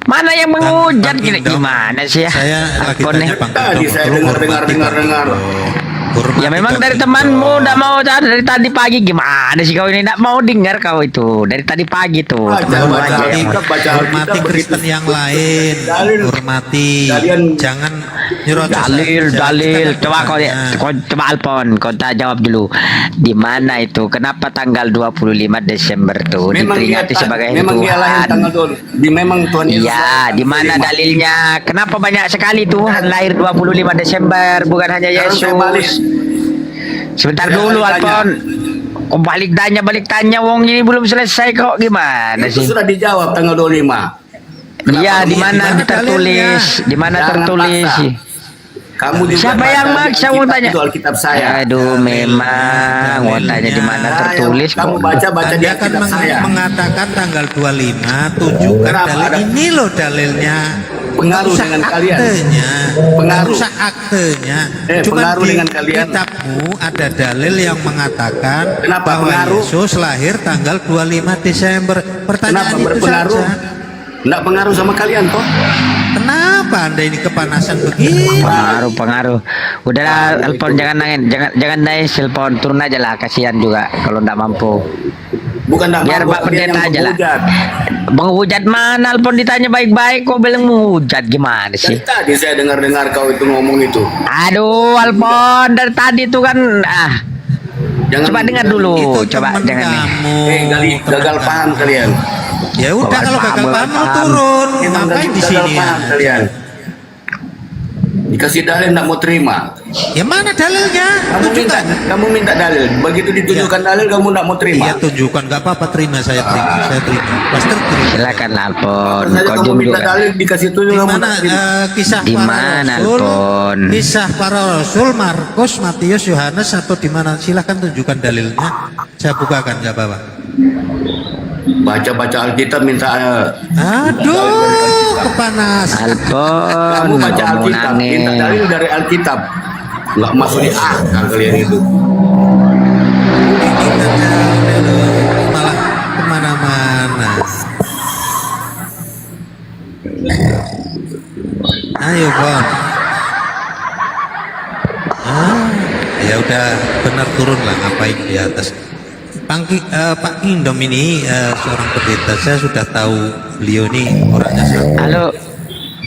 Mana yang menghujat Bang gini? Kingdom, Gimana sih ya? Saya lagi Alfon nih. tanya Bang Tadi Kingdom. saya tolong dengar. hormati Bang Kingdom. Hormati Ya memang Bang dari Kingdom. temanmu udah mau dari tadi pagi gimana sih kau ini? Tidak mau dengar kau itu dari tadi pagi tuh. Baca, Temanmu baca aja. Alkitab, baca Hormati Alkitab, Kristen begitu. yang lain. Dalil. Hormati. Kalian- Jangan nyerocos. Dalil. Kita Coba kau, bertanya. coba Alpon, kau tak jawab dulu. Di mana itu? Kenapa tanggal 25 Desember tuh diperingati sebagai hari memang dia lahir Tuhan? tanggal 2. Memang Tuhan Yesus. Iya, di mana dalilnya? Kenapa banyak sekali Tuhan lahir 25 Desember, bukan hanya Sekarang saya balik. Yesus? Sebentar Saya dulu balik Alpon. Kok balik tanya wong ini belum selesai kok gimana Itu sih? sudah dijawab tanggal 25. Iya, di mana Di mana tertulis? Di mana Jangan tertulis paksa. sih? Kamu juga Siapa yang baca maksa Alkitab, mau tanya? Itu Alkitab saya. Aduh, memang mau tanya di mana tertulis Kamu kok. baca di Anda kan Alkitab saya. mengatakan tanggal 25, tunjukkan Kenapa? dalil. Ada- Ini loh dalilnya. Pengaruh Nggak usah dengan kalian. aktenya. Pengaruh. Nggak usah aktenya. Cuman pengaruh di dengan kalian. kitabmu ada dalil yang mengatakan Kenapa bahwa pengaruh? Yesus lahir tanggal 25 Desember. Pertanyaan Kenapa itu berpengaruh? saja. Enggak pengaruh sama kalian toh? Kenapa Anda ini kepanasan begini? Pengaruh. Udahlah, Alpon jangan nangis, jangan nangis, Alpon turun aja lah, kasihan juga kalau ndak mampu. Bukan enggak Biar mampu, Pak kalian Pendeta yang aja lah. menghujat. Menghujat mana Alpon ditanya baik-baik kok bilang menghujat gimana sih? Dari tadi saya dengar kau itu ngomong itu. Aduh, Alpon dari tadi tuh kan coba dengar dulu, Itu coba teman jangan nih. kamu. Gagal teman paham kamu. kalian. Ya udah Gagal kalau paham, gagal gagal paham mau paham. turun. Emang Ngapain di gagal sini ya? paham kalian. Dikasih dalil enggak mau terima. Ya mana dalilnya? Tunjukkan. Kamu minta dalil. Begitu ditunjukkan dalil kamu enggak mau terima. Iya tunjukkan, nggak apa-apa, terima, saya terima, pasti terima. Silakan Alpon, Saja kau kamu jom minta juga. dalil dikasih tunjuk Di kamu mana enggak terima. kisah Di para mana, rasul? Alpon? Kisah para rasul Markus, Matius, Yohanes atau di mana? Silahkan tunjukkan dalilnya. Saya bukakan, nggak apa-apa. Baca Alkitab minta Aduh, kepanasan. Alpon, kamu baca kau mau Alkitab, minta nangis. dalil dari Alkitab. Enggak masuk di akal kalian itu. Malah kemana-mana. Ayo, Bon. benar-benar turun lah ngapain di atas. Pak Kingdom ini seorang pendeta, saya sudah tahu beliau ini orangnya sangat. Halo.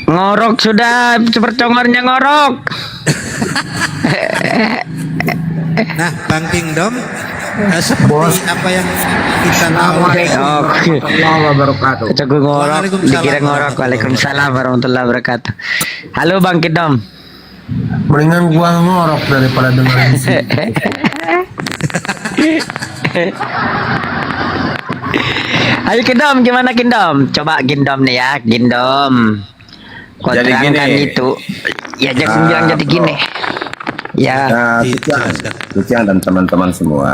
Ngorok sudah, percongornya ngorok. Nah, Bang Kingdom, seperti apa yang kita tahu. Oke. Allah wabarakatuh. Coba ngorok, Waalaikumsalam dikira ngorok. Waalaikumsalam warahmatullahi wabarakatuh. Halo Bang Kidom. Mendingan gua ngorok daripada dengerin sih. Ayo Kidom, gimana Kidom? Coba Kidom nih ya, Kidom. Kau Jadi terangkan gini. itu. Ya jangan bilang jadi gini. Ya. Nah, Kucing dan teman-teman semua,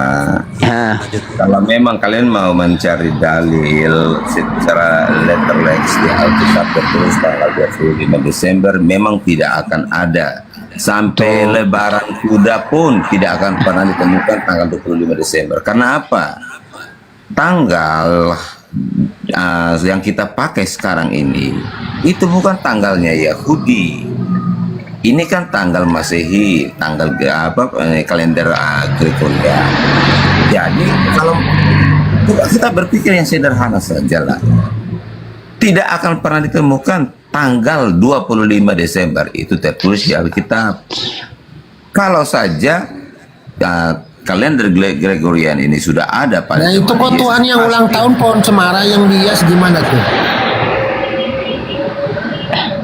Ya. kalau memang kalian mau mencari dalil secara letterless di Alkitab tertulis tanggal 25 Desember, memang tidak akan ada. Sampai lebaran kuda pun tidak akan pernah ditemukan tanggal 25 Desember. Karena apa? Tanggal yang kita pakai sekarang ini itu bukan tanggalnya Yahudi. Ini kan tanggal Masehi, tanggal kalender Gregorian. Jadi kalau kita berpikir yang sederhana saja lah, tidak akan pernah ditemukan tanggal 25 Desember itu tertulis di Alkitab. Kalau saja kalender Gregorian ini sudah ada pada Nah itu kok zaman Tuhan Yesus yang ulang pasti. tahun pohon cemara yang dihias gimana tuh?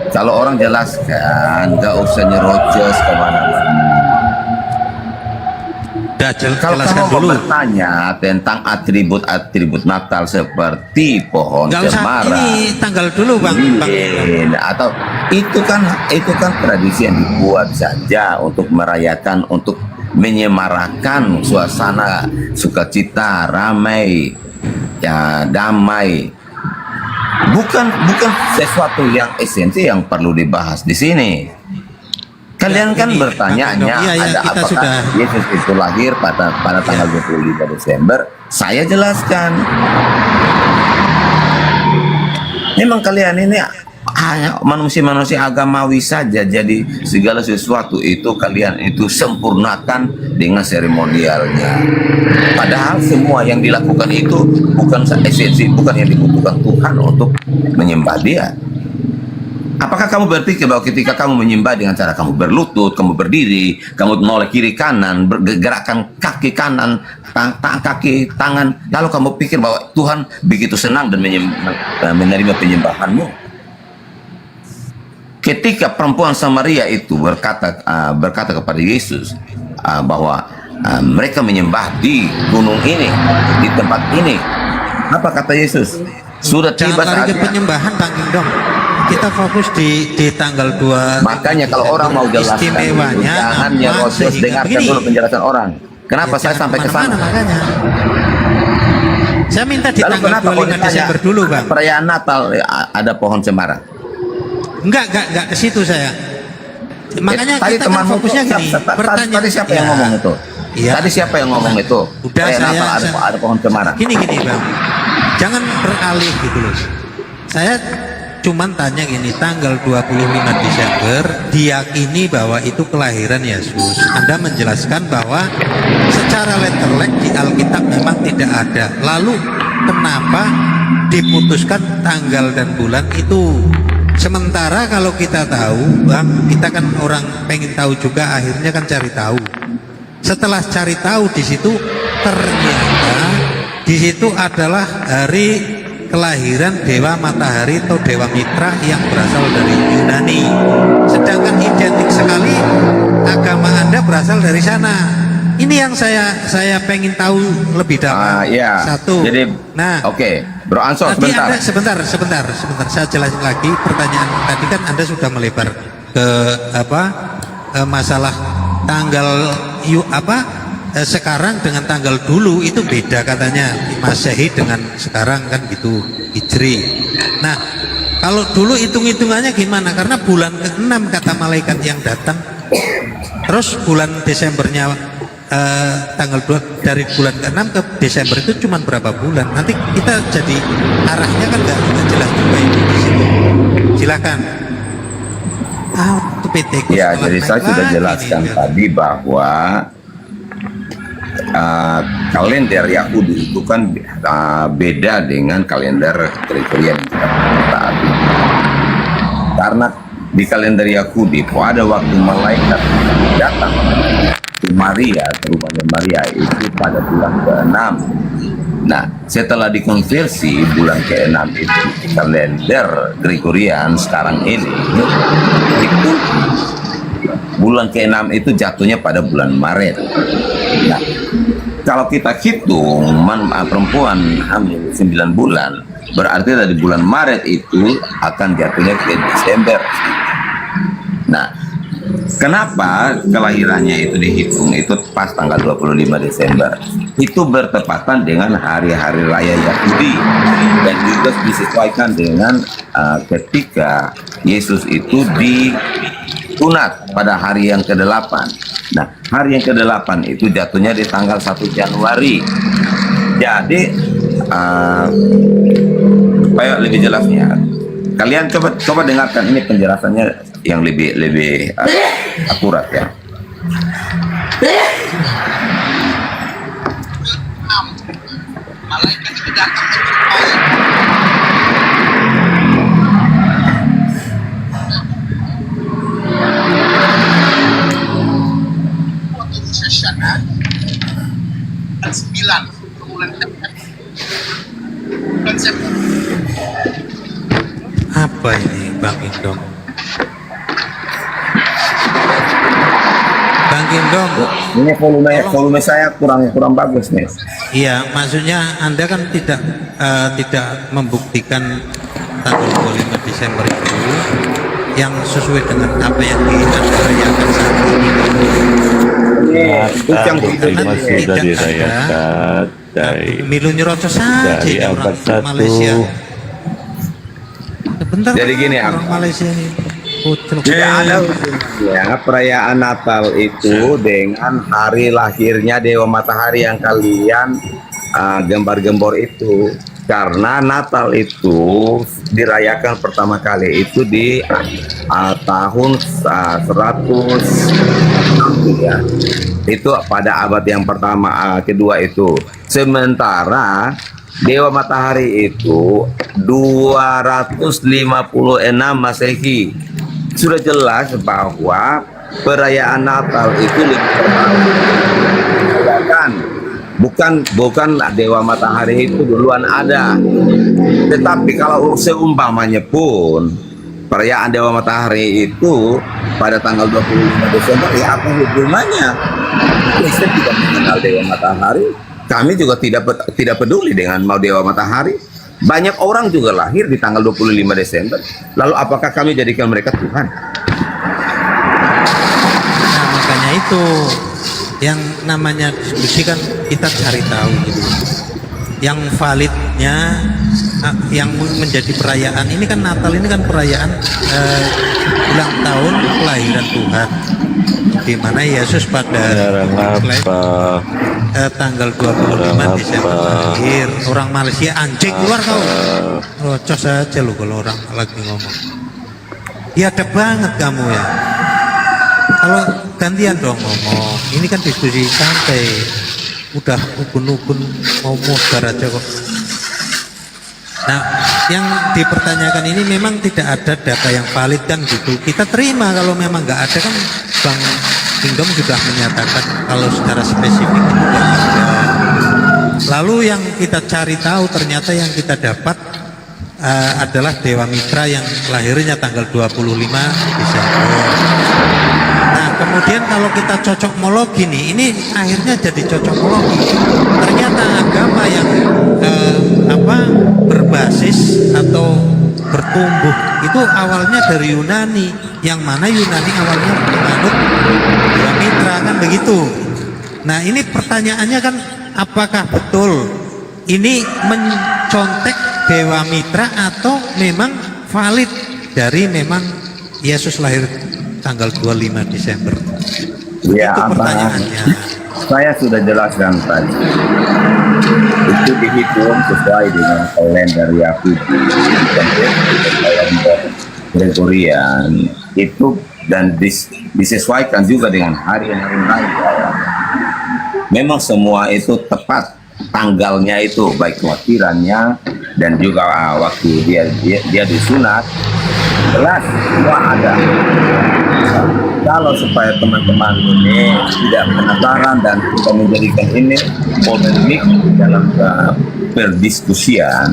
Kalau orang jelaskan, nggak usah nyerocos kemana-mana. Kalau Jelaskan kamu dulu. bertanya tentang atribut-atribut Natal seperti pohon Nggak usah cemara, ini tanggal dulu Bang. lilin, atau itu kan tradisi yang dibuat saja untuk merayakan, untuk menyemarakan suasana sukacita, ramai, ya damai. Bukan sesuatu yang esensi yang perlu dibahas di sini. Kalian kan ini, bertanya Bang, iya, ada kita apakah sudah. Yesus itu lahir pada tanggal 25 Desember? Saya jelaskan. Memang kalian ini hanya manusia-manusia agamawi saja, jadi segala sesuatu itu kalian itu sempurnakan dengan seremonialnya. Padahal semua yang dilakukan itu bukan esensi, bukan yang dibutuhkan Tuhan untuk menyembah Dia. Apakah kamu berpikir bahwa ketika kamu menyembah dengan cara kamu berlutut, kamu berdiri, kamu menoleh kiri kanan, bergerakkan kaki kanan, kaki tangan, lalu kamu pikir bahwa Tuhan begitu senang dan menerima penyembahanmu? Ketika perempuan Samaria itu berkata kepada Yesus bahwa mereka menyembah di gunung ini, di tempat ini, apa kata Yesus? Sudah tiba Jangan lari ke saatnya. penyembahan Bang Kingdom. Kita fokus di tanggal 2. Makanya kalau orang mau jelaskan, istimewanya jangan apa, nyerocos, sehingga dengarkan begini. dulu penjelasan orang. Kenapa Ya, saya jangan sampai ke kemana-mana, sana? makanya. Saya minta di Lalu tanggal kenapa kalau 25 ditanya Desember dulu Bang. perayaan Natal ada pohon cemara? Enggak ke situ saya. Makanya tadi kita kan temanmu fokusnya tuh, gini. tadi siapa yang Ya. ngomong itu? Iya. Tadi siapa yang ngomong itu? Udah Perayaan saya, Natal ada pohon cemara. Gini Bang. Jangan beralih gitu loh. Saya cuman tanya gini, tanggal 25 Desember diyakini bahwa itu kelahiran Yesus. Anda menjelaskan bahwa secara letterlek di Alkitab memang tidak ada. Lalu kenapa diputuskan tanggal dan bulan itu? Sementara kalau kita tahu, Bang, kita kan orang pengen tahu juga, akhirnya kan cari tahu. Setelah cari tahu di situ ternyata di situ adalah hari kelahiran dewa matahari atau dewa Mitra yang berasal dari Yunani. Sedangkan identik sekali agama Anda berasal dari sana. Ini yang saya pengen tahu lebih dalam. Ya. Satu. Jadi, nah, oke, Bro Ansor tadi sebentar. Anda sebentar. Saya jelasin lagi pertanyaan tadi kan Anda sudah melebar ke masalah tanggal sekarang dengan tanggal dulu itu beda katanya, Masehi dengan sekarang kan gitu, Hijri. Nah, kalau dulu hitung-hitungannya gimana? Karena bulan ke-6 kata malaikat yang datang. Terus bulan Desembernya tanggal 2 dari bulan ke-6 ke Desember itu cuma berapa bulan? Nanti kita jadi arahnya kan nggak jelas juga ini di situ. Silakan. Itu PT. Ya, jadi saya sudah jelaskan tadi bahwa kalender Yahudi itu kan beda dengan kalender Gregorian yang kita taati. Karena di kalender Yahudi pada waktu malaikat datang ke Maria, ke rumahnya Maria itu pada bulan ke-6. Nah, setelah dikonversi bulan ke-6 itu di kalender Gregorian sekarang ini, itu bulan ke-6 itu jatuhnya pada bulan Maret. Nah, kalau kita hitung perempuan hamil 9 bulan, berarti dari bulan Maret itu akan jatuhnya ke Desember. Nah, kenapa kelahirannya itu dihitung itu pas tanggal 25 Desember? Itu bertepatan dengan hari-hari raya Yahudi dan juga disesuaikan dengan ketika Yesus itu disunat pada hari yang ke-8. Nah, hari yang ke-8 itu jatuhnya di tanggal 1 Januari. Jadi supaya lebih jelasnya, kalian coba dengarkan ini penjelasannya yang lebih akurat ya. Apa ini Bang Indom? Bang Indom, Ini volume saya kurang bagus nih. iya, maksudnya Anda kan tidak membuktikan tanggal 25 Desember itu yang sesuai dengan apa yang Anda rayakan saat ini. Natal Karena sudah tidak dirayakan dari milu nyerocos saja dari ya abad orang Malaysia. 1. Bentar, Jadi gini, orang Malaysia ini. Tidak ada hubungannya perayaan Natal itu dengan hari lahirnya Dewa Matahari yang kalian gembar-gembor itu. Karena Natal itu dirayakan pertama kali itu di tahun 100 ya. Itu pada abad yang pertama, kedua itu. Sementara Dewa Matahari itu 256 Masehi. Sudah jelas bahwa perayaan Natal itu lebih terbaik. Bukan Dewa Matahari itu duluan ada. Tetapi kalau seumpamanya pun perayaan Dewa Matahari itu pada tanggal 25 Desember, ya apa hubungannya? Kristen tidak mengenal Dewa Matahari. Kami juga tidak peduli dengan mau Dewa Matahari. Banyak orang juga lahir di tanggal 25 Desember. Lalu apakah kami jadikan mereka Tuhan? Nah, makanya itu yang namanya diskusi kan kita cari tahu gitu. Yang validnya yang menjadi perayaan ini kan Natal ini kan perayaan ulang tahun kelahiran Tuhan, di mana Yesus pada tanggal 25 Desember lahir. Orang Malaysia anjing keluar kau. Rocos aja lu kalau orang lagi ngomong. Ya ada banget kamu ya. Kalau gantian dong ngomong. Ini kan diskusi santai. Udah ukun-ukun mau modar aja kok. Nah, yang dipertanyakan ini memang tidak ada data yang valid kan gitu. Kita terima kalau memang nggak ada kan. Bang Kingdom sudah menyatakan kalau secara spesifik itu nggak ada. Lalu yang kita cari tahu ternyata yang kita dapat adalah Dewa Mitra yang lahirnya tanggal 25 Desember. Nah, kemudian kalau kita cocokmologi nih, ini akhirnya jadi cocokmologi. Ternyata agama yang berbasis atau bertumbuh itu awalnya dari Yunani, yang mana Yunani awalnya menganut Dewa Mitra kan begitu. Nah, ini pertanyaannya kan apakah betul ini mencontek Dewa Mitra atau memang valid dari memang Yesus lahir tanggal 25 Desember? Ya, itu pertanyaannya. Saya sudah jelaskan tadi. Itu dihitung sesuai dengan kalender Yahudi dan kalender Gregorian itu, dan disesuaikan juga dengan hari-hari raya. memang semua itu tepat tanggalnya itu, baik kelahirannya dan juga waktu dia disunat, jelas semua ada. Kalau supaya teman-teman ini tidak penasaran dan kita menjadikan ini polemik dalam perdiskusian,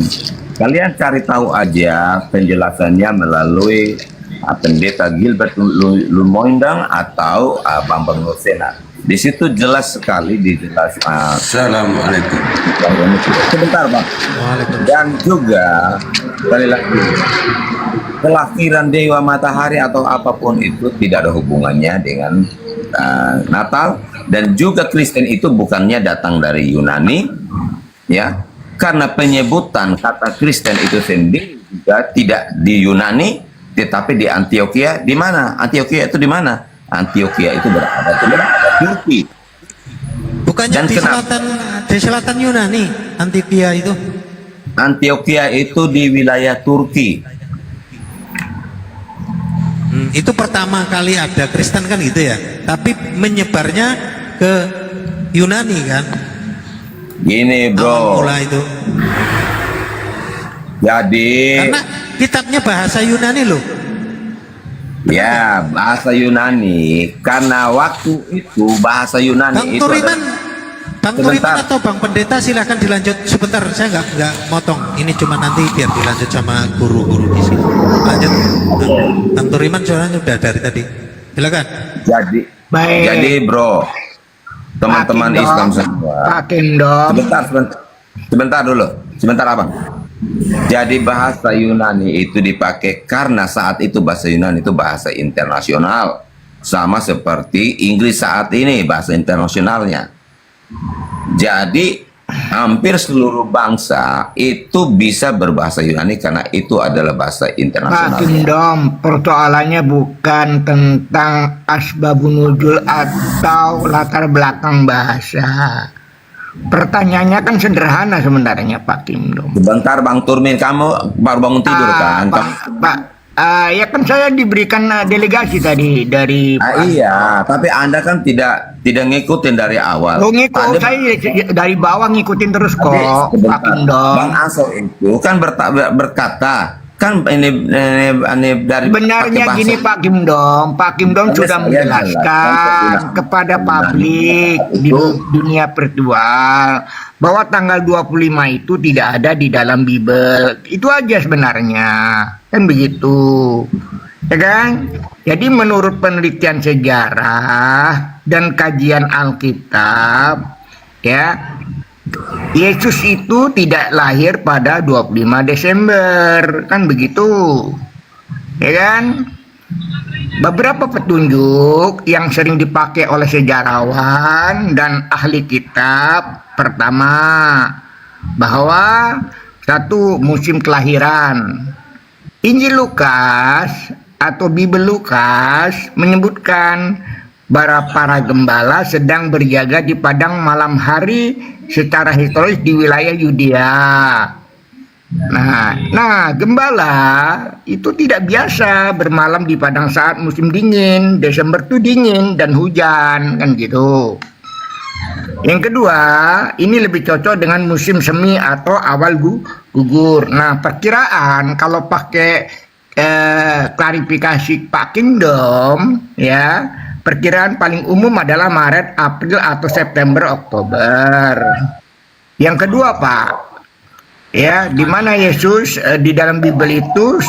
kalian cari tahu aja penjelasannya melalui Pendeta Gilbert Lumoindang atau Bambang Nursena. Di situ jelas sekali dijelas. Assalamualaikum. Sebentar Bang. Dan juga sekali lagi, kelahiran Dewa Matahari atau apapun itu tidak ada hubungannya dengan Natal, dan juga Kristen itu bukannya datang dari Yunani, ya, karena penyebutan kata Kristen itu sendiri juga tidak di Yunani, tetapi di Antioquia. Di mana Antioquia itu? Di mana Antioquia itu berada di Turki. Bukannya Dan di selatan Yunani, Antioquia itu. Antioquia itu di wilayah Turki. Itu pertama kali ada Kristen kan gitu ya. Tapi menyebarnya ke Yunani kan. Gini Awal bro. mula itu. Jadi Karena kitabnya bahasa Yunani loh. ya bahasa Yunani, karena waktu itu bahasa Yunani Bang itu Turiman, Bang Turiman Sebentar. atau Bang Pendeta silahkan dilanjut sebentar. Saya nggak motong. Ini cuma nanti biar dilanjut sama guru-guru di sini. Lanjut. Bang Turiman soalnya udah dari tadi. Silakan. jadi bro, teman-teman Islam semua. Sebentar dulu. Sebentar abang. Jadi bahasa Yunani itu dipakai karena saat itu bahasa Yunani itu bahasa internasional, sama seperti Inggris saat ini bahasa internasionalnya. Jadi hampir seluruh bangsa itu bisa berbahasa Yunani karena itu adalah bahasa internasional. Pak Kindom, persoalannya bukan tentang asbabun nuzul atau latar belakang bahasa. Pertanyaannya kan sederhana sebenarnya Pak Kindom. Sebentar Bang Turmin, kamu baru bangun tidur kan? Ya kan saya diberikan delegasi tadi dari Iya, tapi Anda kan tidak ngikutin dari awal. saya dari bawah ngikutin terus kok Pak Kindom. Bang Aso itu kan berkata kan ini dari Sebenarnya pakai gini Pak Kimdom sudah menjelaskan kepada publik di dunia virtual bahwa tanggal 25 itu tidak ada di dalam Bible. Itu aja sebenarnya. Kan begitu. Ya kan? Jadi menurut penelitian sejarah dan kajian Alkitab, ya, Yesus itu tidak lahir pada 25 Desember, kan begitu. Ya kan? Beberapa petunjuk yang sering dipakai oleh sejarawan dan ahli kitab, pertama, bahwa satu musim kelahiran. Injil Lukas atau Bible Lukas menyebutkan bahwa para gembala sedang berjaga di padang malam hari secara historis di wilayah Yudea. Nah, gembala itu tidak biasa bermalam di padang saat musim dingin. Desember itu dingin dan hujan, kan gitu. Yang kedua, ini lebih cocok dengan musim semi atau awal gugur. Nah, perkiraan kalau pakai klarifikasi Pak Kingdom, ya, perkiraan paling umum adalah Maret, April, atau September, Oktober. Yang kedua, Pak, ya, di mana Yesus di dalam Bible itu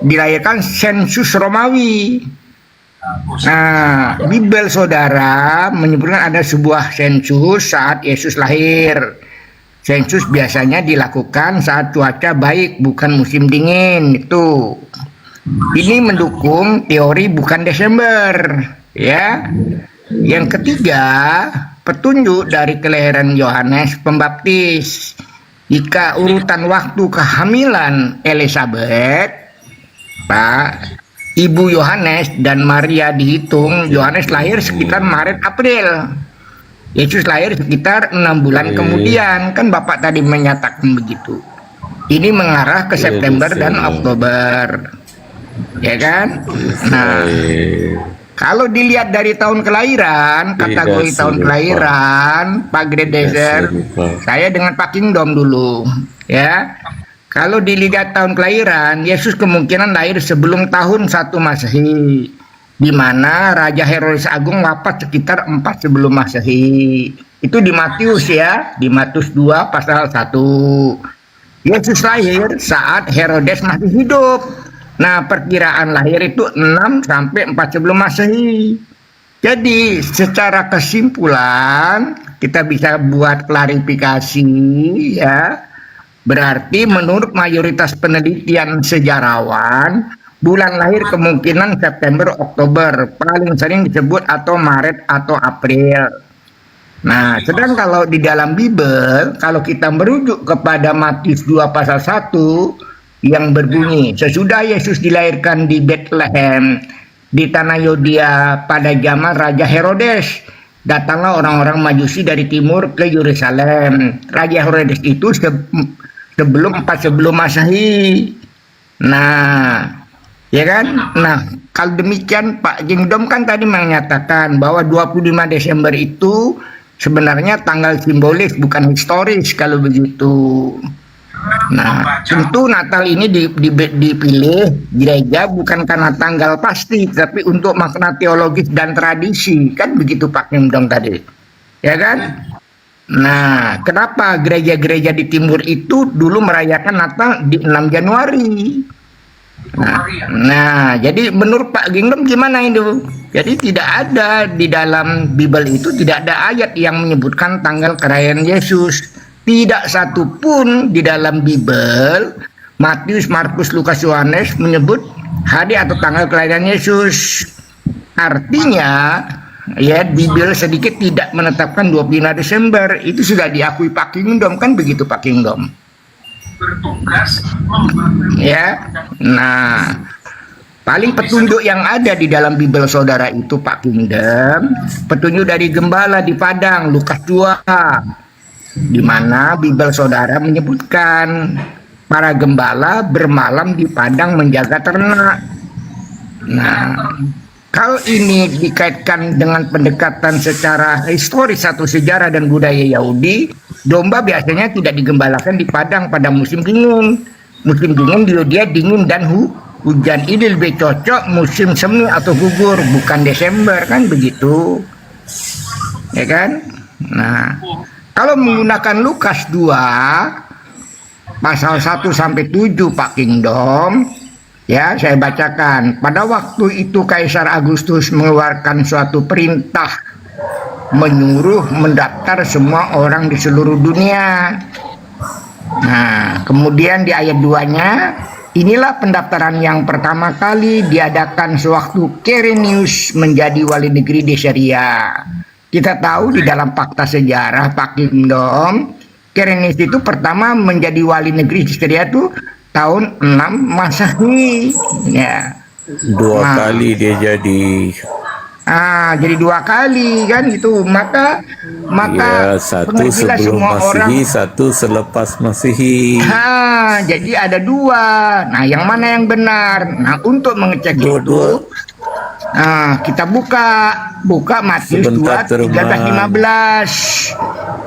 dilahirkan sensus Romawi. Nah, Bible saudara menyebutkan ada sebuah sensus saat Yesus lahir. Sensus biasanya dilakukan saat cuaca baik, bukan musim dingin. Itu. Ini mendukung teori bukan Desember, ya. Yang ketiga, petunjuk dari kelahiran Yohanes Pembaptis. Jika urutan waktu kehamilan Elizabeth, Pak, Ibu Yohanes dan Maria dihitung, Yohanes lahir sekitar Maret April. Yesus lahir sekitar 6 bulan kemudian, kan Bapak tadi menyatakan begitu. Ini mengarah ke September dan Oktober. Ya kan? Nah, Kalau dilihat dari tahun kelahiran, kategori Tidak tahun serupa. kelahiran, Pak Gredezer, serupa. saya dengan Pak Kingdom dulu, ya. Kalau dilihat tahun kelahiran, Yesus kemungkinan lahir sebelum tahun 1 Masehi, di mana Raja Herodes Agung wafat sekitar 4 sebelum Masehi. Itu di Matius ya, di Matius 2 pasal 1. Yesus lahir saat Herodes masih hidup. Nah, perkiraan lahir itu 6 sampai 4 sebelum Masehi. Jadi, secara kesimpulan, kita bisa buat klarifikasi ya. Berarti menurut mayoritas penelitian sejarawan, bulan lahir kemungkinan September, Oktober, paling sering disebut atau Maret atau April. Nah, sedang kalau di dalam Bible, kalau kita merujuk kepada Matius 2 pasal 1 yang berbunyi, sesudah Yesus dilahirkan di Bethlehem di tanah Yudea pada zaman Raja Herodes, datanglah orang-orang Majusi dari timur ke Yerusalem. Raja Herodes itu sebelum 4 sebelum Masehi. Nah, ya kan? Nah, kalau demikian Pak Kingdom kan tadi menyatakan bahwa 25 Desember itu sebenarnya tanggal simbolis bukan historis kalau begitu. Nah, tentu Natal ini dipilih gereja bukan karena tanggal pasti, tapi untuk makna teologis dan tradisi, kan begitu Pak Kingdom tadi, ya kan? Nah, kenapa gereja-gereja di timur itu dulu merayakan Natal di 6 Januari? Nah, jadi menurut Pak Kingdom gimana itu? Jadi tidak ada di dalam Bible itu tidak ada ayat yang menyebutkan tanggal kelahiran Yesus. Tidak satu pun di dalam Bible, Matius, Markus, Lukas, Yohanes menyebut hari atau tanggal kelahiran Yesus. Artinya, ya Bible sedikit tidak menetapkan 25 Desember. Itu sudah diakui Pak Kingdom, kan begitu Pak Kingdom? Ya, nah, paling petunjuk yang ada di dalam Bible saudara itu Pak Kingdom, petunjuk dari gembala di Padang, Lukas 2, di mana Bible saudara menyebutkan para gembala bermalam di padang menjaga ternak. Nah, kalau ini dikaitkan dengan pendekatan secara historis atau sejarah dan budaya Yahudi, domba biasanya tidak digembalakan di padang pada musim dingin. Musim dingin di Yudea dingin dan hujan. Ini lebih cocok musim semi atau gugur, bukan Desember, kan begitu. Ya kan? Nah, kalau menggunakan Lukas 2 pasal 1 sampai 7 Pak Kingdom, ya saya bacakan. Pada waktu itu Kaisar Agustus mengeluarkan suatu perintah menyuruh mendaftar semua orang di seluruh dunia. Nah, kemudian di ayat 2-nya, inilah pendaftaran yang pertama kali diadakan sewaktu Quirinius menjadi wali negeri di Syria. Kita tahu di dalam fakta sejarah Pak Kingdom, Quirinius itu pertama menjadi wali negeri di Syria itu tahun 6 Masehi. Ya. Dua kali dia jadi. Jadi 2 kali kan itu. Maka Ya, satu pengertilah sebelum semua orang. Masehi, satu selepas Masehi. Jadi ada 2. Nah, yang mana yang benar? Nah, untuk mengecek itu, kita buka Matius 2, Sebentar, 13-15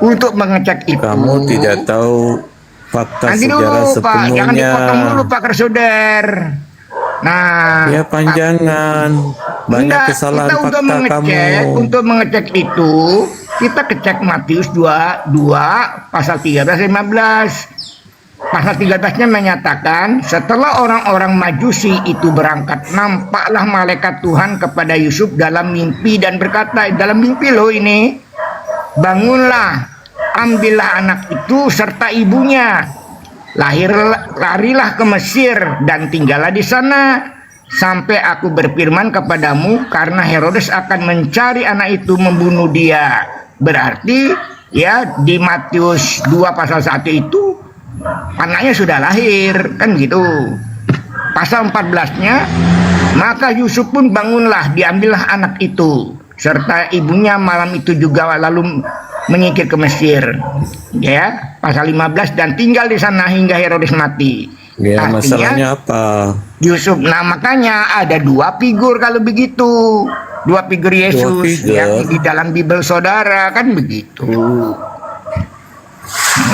untuk mengecek itu. Kamu tidak tahu fakta Nanti sejarah dulu Pak, jangan sepenuhnya. dipotong dulu Pak Kersoder. Nah, Ya panjangan, banyak enggak, kesalahan kita untuk fakta mengecek, kamu. Untuk mengecek itu, kita kecek Matius 2 pasal 13-15. Pasal 13-nya menyatakan, setelah orang-orang Majusi itu berangkat, nampaklah malaikat Tuhan kepada Yusuf dalam mimpi dan berkata, dalam mimpi loh ini, bangunlah, ambillah anak itu serta ibunya, larilah ke Mesir dan tinggallah di sana sampai aku berfirman kepadamu, karena Herodes akan mencari anak itu membunuh dia. Berarti ya di Matius 2 pasal 1 itu anaknya sudah lahir, kan gitu. Pasal 14-nya, maka Yusuf pun bangunlah, diambillah anak itu serta ibunya malam itu juga lalu menyingkir ke Mesir. Ya, pasal 15, dan tinggal di sana hingga Herodes mati. Ya, Artinya, masalahnya apa? Yusuf, nah makanya ada 2 figur kalau begitu. Dua figur Yesus figur. yang di dalam Bible saudara, kan begitu.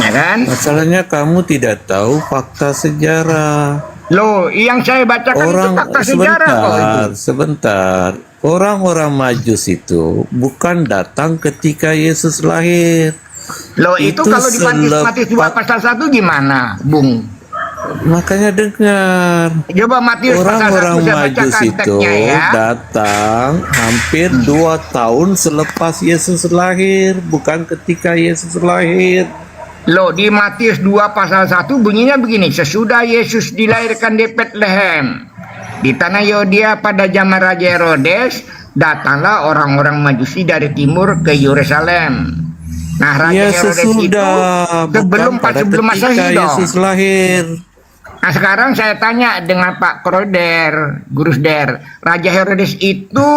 Ya kan? Masalahnya kamu tidak tahu fakta sejarah. Loh, yang saya bacakan itu fakta sejarah kok itu. sebentar. Orang-orang Majus itu bukan datang ketika Yesus lahir. Loh, itu kalau di Matius 2 pasal 1 gimana, Bung? Makanya dengar. Coba Matius pasal 1 Orang-orang saya Majus bacakan itu teksnya ya. datang hampir 2 tahun selepas Yesus lahir, bukan ketika Yesus lahir. Loh, di Matius 2 pasal 1 bunyinya begini. Sesudah Yesus dilahirkan di Bethlehem, di tanah Yudea pada zaman Raja Herodes, datanglah orang-orang Majusi dari timur ke Yerusalem. Nah, Raja Ya Herodes itu sesudah, sebelum bukan pada sebelum ketika Masehi dong. Yesus lahir. Nah, sekarang saya tanya dengan Pak Kroder, Gurusder, Raja Herodes itu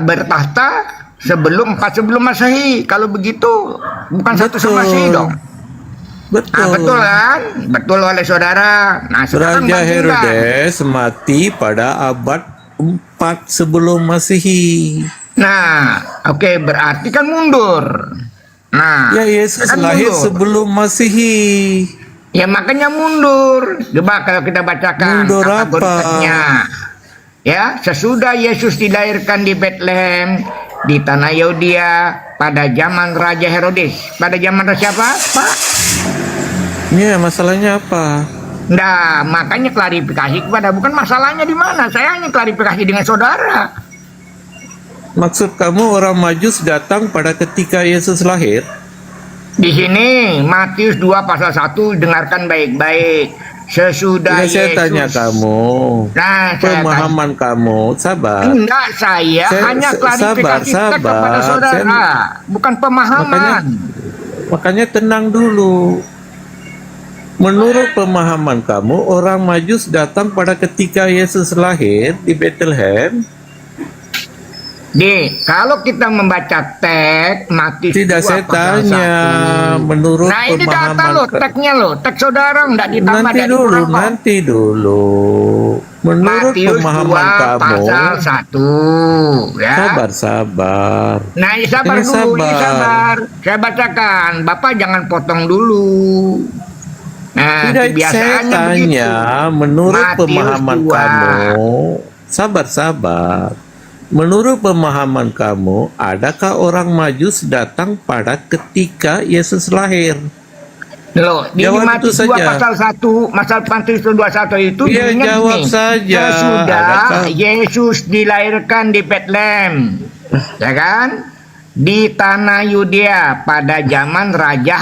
bertahta sebelum Masehi. Kalau begitu bukan satu sama Masehi dong. Betul. Nah, betul kan? Betul oleh saudara. Nah, sekarang Raja bandingkan. Herodes mati pada abad 4 sebelum Masehi. Nah, oke, berarti kan mundur. Nah, Ya Yesus kan lahir mundur. sebelum Masehi. Ya makanya mundur. Coba kalau kita bacakan Mundur apa? kategorinya. Ya, sesudah Yesus dilahirkan di Bethlehem di tanah Yudea pada zaman Raja Herodes. Pada zaman siapa, Pak? Ya masalahnya apa? Nah, makanya klarifikasi kepada bukan masalahnya di mana. Saya hanya klarifikasi dengan saudara. Maksud kamu orang Majus datang pada ketika Yesus lahir? Di sini Matius 2 pasal 1 dengarkan baik-baik. Sesudah Tidak, saya Yesus. tanya kamu. Nah, saya Pemahaman kamu, sabar. Enggak, saya hanya klarifikasi teks kepada saudara, bukan pemahaman. Makanya tenang dulu. Menurut pemahaman kamu, orang Majus datang pada ketika Yesus lahir di Bethlehem. Kalau kita membaca teks Matius Tidak, 2 saya pasal tanya 1. menurut Nah, ini data pemahaman loh, teksnya loh, teks saudara enggak ditambah nanti dari dulu, kurang kok. nanti dulu. Menurut Matius 2 pemahaman kamu, pasal 1 ya. sabar. Nah, ini sabar Ini dulu, ini sabar. sabar. Saya bacakan, Bapak jangan potong dulu. Nah, Tidak, saya kebiasaannya tanya begitu. menurut Matius pemahaman 2. kamu, sabar. Menurut pemahaman kamu, adakah orang Majus datang pada ketika Yesus lahir? Loh, di Jawab Matius itu 2 saja. pasal 1, Matius 21 itu Iya, bunyinya jawab gini. saja. Sesudah Adakah- Yesus dilahirkan di Bethlehem, ya kan? Di tanah Yudea pada zaman Raja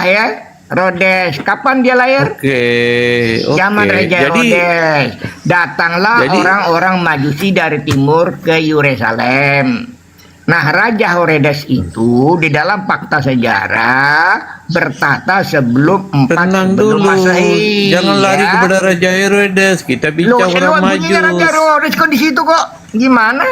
Herodes. Kapan dia lahir? Oke. Zaman Raja Jadi, Herodes. Datanglah Jadi- orang-orang Majusi dari timur ke Yerusalem. Nah, Raja Herodes itu di dalam fakta sejarah bertahta sebelum 4 tenang sebelum dulu. Masehi. Jangan lari ya. kepada Raja Herodes. Kita Loh, bicara orang bunyinya Raja Majus. Herodes kok di situ kok? Gimana?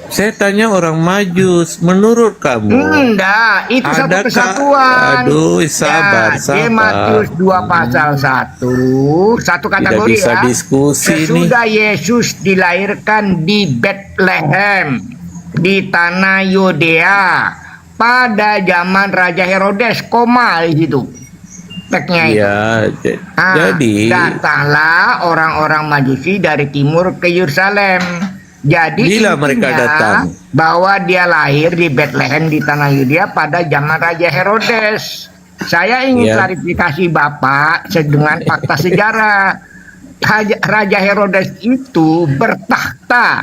Saya tanya orang Majus. Menurut kamu, Enggak, itu satu adakah- kesatuan. Aduh, sabar, Di sabar. Matius 2 pasal 1 kategori bisa ya. diskusi Sesudah Yesus dilahirkan di Bethlehem di tanah Yudea pada zaman Raja Herodes, koma di situ. Teksnya itu. Iya, jadi Datanglah orang-orang Majusi dari timur ke Yerusalem. Jadi Bila mereka intinya datang. bahwa dia lahir di Bethlehem di tanah Yudea pada zaman Raja Herodes. Saya ingin Iya. klarifikasi Bapak dengan fakta sejarah. Raja Herodes itu bertahta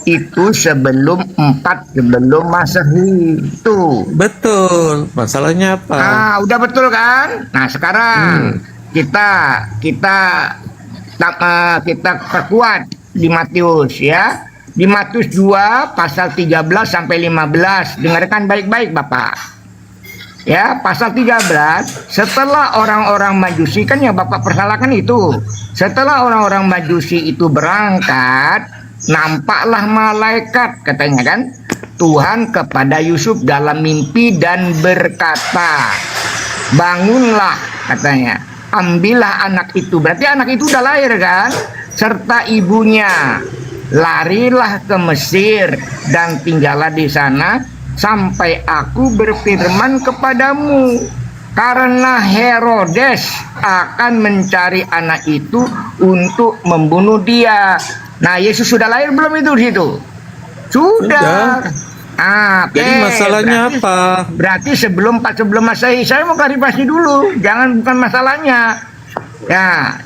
itu sebelum 4 sebelum Masehi. Tuh. betul. Masalahnya apa? Nah, udah betul kan? Nah, sekarang kita perkuat di Matius ya. Di Matius 2 pasal 13 sampai 15. Dengarkan baik-baik Bapak. Ya, pasal 13, setelah orang-orang Majusi, kan yang Bapak persalahkan itu. Setelah orang-orang Majusi itu berangkat, nampaklah malaikat katanya kan. Tuhan kepada Yusuf dalam mimpi dan berkata, bangunlah katanya, ambillah anak itu. Berarti anak itu udah lahir kan, serta ibunya, larilah ke Mesir dan tinggallah di sana sampai aku berfirman kepadamu, karena Herodes akan mencari anak itu untuk membunuh dia. Nah, Yesus sudah lahir belum itu di situ? Sudah. Jadi masalahnya berarti, apa? Berarti sebelum Masehi. Saya mau klarifikasi dulu, jangan bukan masalahnya. Ya,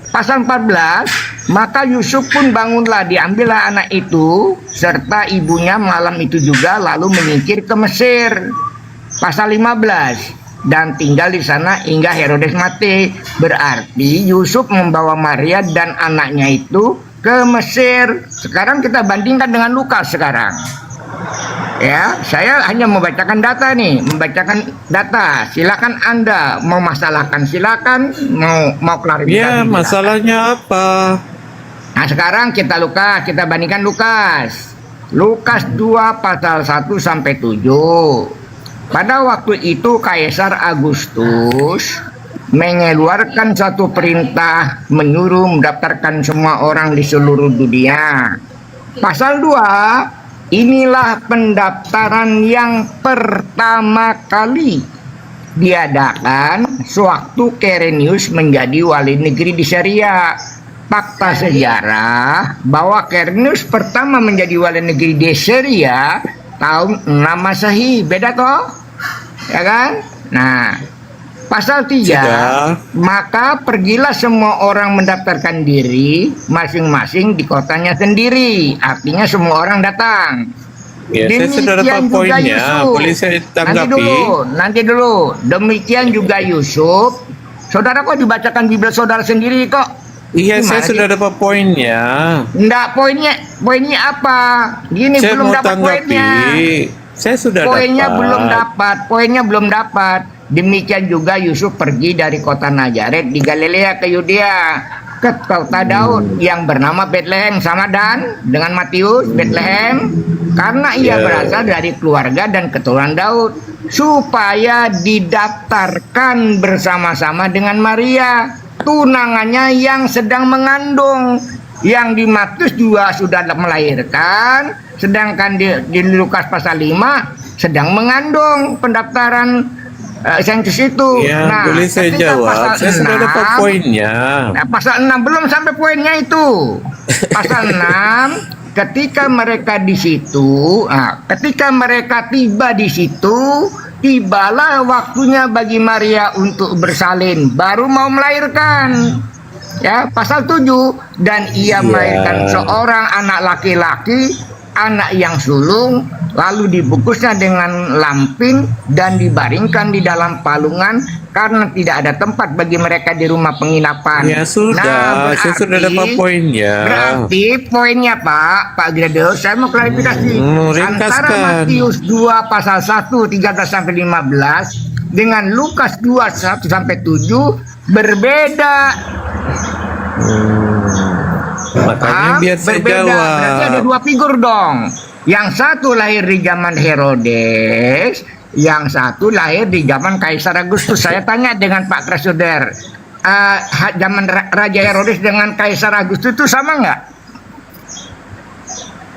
pasal 14, maka Yusuf pun bangunlah, diambillah anak itu serta ibunya malam itu juga, lalu menyingkir ke Mesir. Pasal 15, dan tinggal di sana hingga Herodes mati. Berarti Yusuf membawa Maria dan anaknya itu ke Mesir. Sekarang kita bandingkan dengan Lukas sekarang. Ya, saya hanya membacakan data nih, Silakan Anda mau masalahkan, silakan, mau klarifikasi. Ya, silakan. masalahnya apa? Nah, sekarang kita bandingkan Lukas. Lukas 2 pasal 1 sampai 7. Pada waktu itu Kaisar Agustus mengeluarkan satu perintah menyuruh mendaftarkan semua orang di seluruh dunia. Pasal 2, inilah pendaftaran yang pertama kali diadakan sewaktu Quirinius menjadi wali negeri di Syria. Fakta sejarah bahwa Quirinius pertama menjadi wali negeri di Syria tahun 6 Masehi. Beda toh? Ya kan? Nah, pasal 3, maka pergilah semua orang mendaftarkan diri masing-masing di kotanya sendiri. Artinya semua orang datang. Ya, saya sudah dapat poinnya. Boleh saya tanggapi? Nanti dulu. Demikian juga Yusuf. Saudara kok dibacakan Bible saudara sendiri kok? Iya, Gimana saya sih? sudah dapat poinnya. Enggak, poinnya apa? Gini, Saya belum mau dapat tanggapi. poinnya. Saya sudah Poinnya dapat. poinnya belum dapat. Demikian juga Yusuf pergi dari kota Nazaret di Galilea ke Yudea, ke kota Daud yang bernama Bethlehem, sama dan dengan Matius, Bethlehem, karena ia berasal dari keluarga dan keturunan Daud, supaya didaftarkan bersama-sama dengan Maria, tunangannya yang sedang mengandung. Yang di Matius juga sudah melahirkan, sedangkan di Lukas pasal 5 sedang mengandung. Pendaftaran sensus itu. Ya, Nah, boleh saya ketika jawab. pasal Saya sudah 6, dapat poinnya. Nah, pasal 6 belum sampai poinnya itu. Pasal 6, ketika mereka di situ, ketika mereka tiba di situ, tibalah waktunya bagi Maria untuk bersalin, baru mau melahirkan. Ya, pasal 7, dan ia melahirkan seorang anak laki-laki, anak yang sulung, lalu dibungkusnya dengan lampin dan dibaringkan di dalam palungan karena tidak ada tempat bagi mereka di rumah penginapan. Ya sudah, saya sudah dapat poinnya. Berarti poinnya Pak Grado, saya mau klarifikasi. Antara Matius 2 pasal 1 13 sampai 15 dengan Lukas 2 1 sampai 7 berbeda. Makanya biar saya Berbeda. jawab. Berarti ada dua figur dong. Yang satu lahir di zaman Herodes, yang satu lahir di zaman Kaisar Agustus. Saya tanya dengan Pak Krasuder, zaman Raja Herodes dengan Kaisar Agustus itu sama nggak?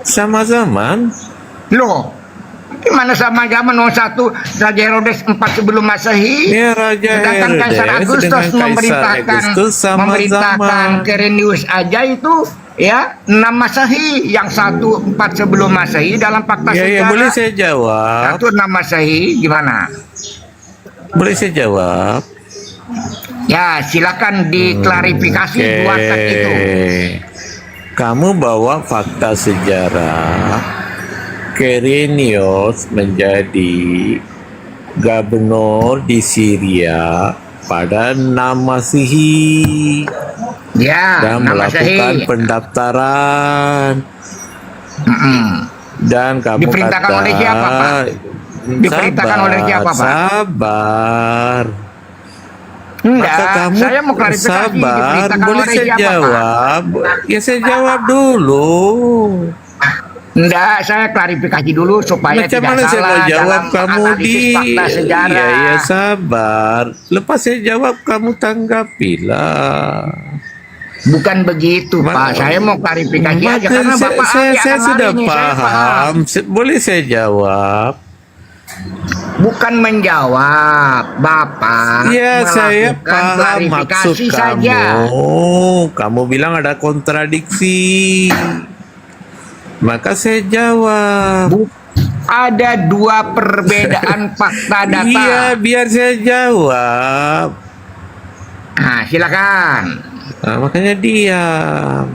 Sama zaman. Loh, gimana sama zaman? Nomor satu Raja Herodes 4 sebelum Masehi, Ya, Raja sedangkan Kaisar Herodes Agustus dengan Kaisar memerintahkan Agustus sama-sama. Quirinius aja itu ya 6 Masehi, yang satu 4 sebelum Masehi dalam fakta Ya, sejarah. boleh saya jawab. Satu 6 Masehi gimana? Boleh saya jawab. Ya, silakan diklarifikasi dua teks itu. Kamu bawa fakta sejarah. Quirinius menjadi gubernur di Syria pada 6 Masehi. Ya, Dan 6 melakukan Masehi. pendaftaran. Dan kamu Diperintahkan kata, oleh siapa, Pak? Diperintahkan oleh siapa, Pak? Sabar. Enggak, Maka kamu saya mau klarifikasi. sabar. Diperintahkan Boleh oleh saya siapa, Pak? jawab? Ya saya jawab dulu. Enggak, saya klarifikasi dulu supaya Macam tidak mana saya salah mau jawab dalam kamu analisis fakta sejarah. Ya sabar. Lepas saya jawab kamu tanggapilah. Bukan begitu, Pak. Saya mau klarifikasi aja karena Bapak ahli saya akan sudah lari nih, saya paham. Boleh saya jawab? Bukan menjawab, Bapak. Ya, saya melakukan paham maksud klarifikasi kamu. saja. Kamu bilang ada kontradiksi. Maka saya jawab. Ada dua perbedaan fakta data. Iya, biar saya jawab. Nah, silakan. Nah, makanya diam.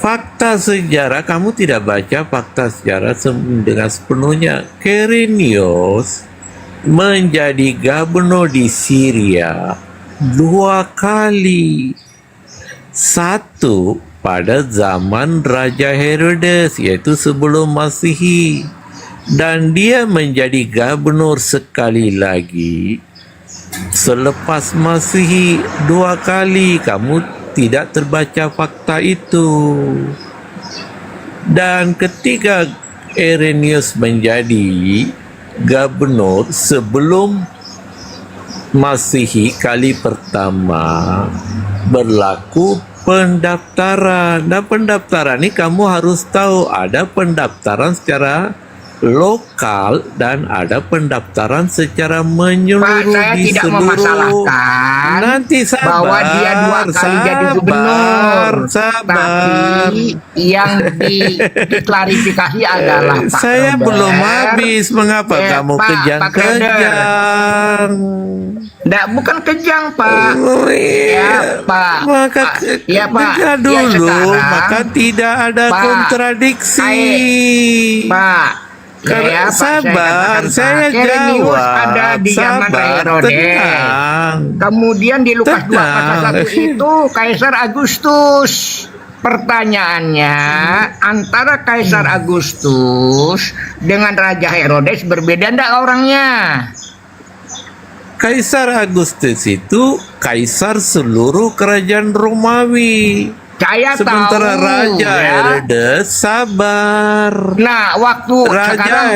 Fakta sejarah, kamu tidak baca fakta sejarah dengan sepenuhnya. Quirinius menjadi gubernur di Syria 2 kali. Satu pada zaman Raja Herodes, yaitu sebelum Masehi. Dan dia menjadi gubernur sekali lagi selepas Masehi 2 kali. Kamu tidak terbaca fakta itu. Dan ketika Quirinius menjadi gubernur sebelum Masehi kali pertama, berlaku pendaftaran. Dan pendaftaran ini kamu harus tahu, ada pendaftaran secara lokal dan ada pendaftaran secara menyeluruh Pak, saya di tidak seluruh. memasalahkan Nanti sabar, bahwa dia 2 kali jadi gubernur. sabar. Tapi yang diklarifikasi adalah Pak Saya Robert. belum habis. Mengapa kamu Pak kejang-kejang? Nggak, bukan kejang, Pak. Oh, Ya, Pak. Maka Pak. Ya, Pak. dengar Ya, dulu, sekarang, maka tidak ada Pak, kontradiksi. Pak. Karena Pak, sabar, saya Quirinius jawab. ada di zaman Sabar, Herodes. tenang. Kemudian di Lukas 2 pasal 1 Tenang. itu Kaisar Agustus. Pertanyaannya, antara Kaisar Agustus dengan Raja Herodes berbeda enggak orangnya? Kaisar Agustus itu kaisar seluruh kerajaan Romawi. Saya Sementara tahu, Raja ya. Herodes sabar. Nah, waktu Raja sekarang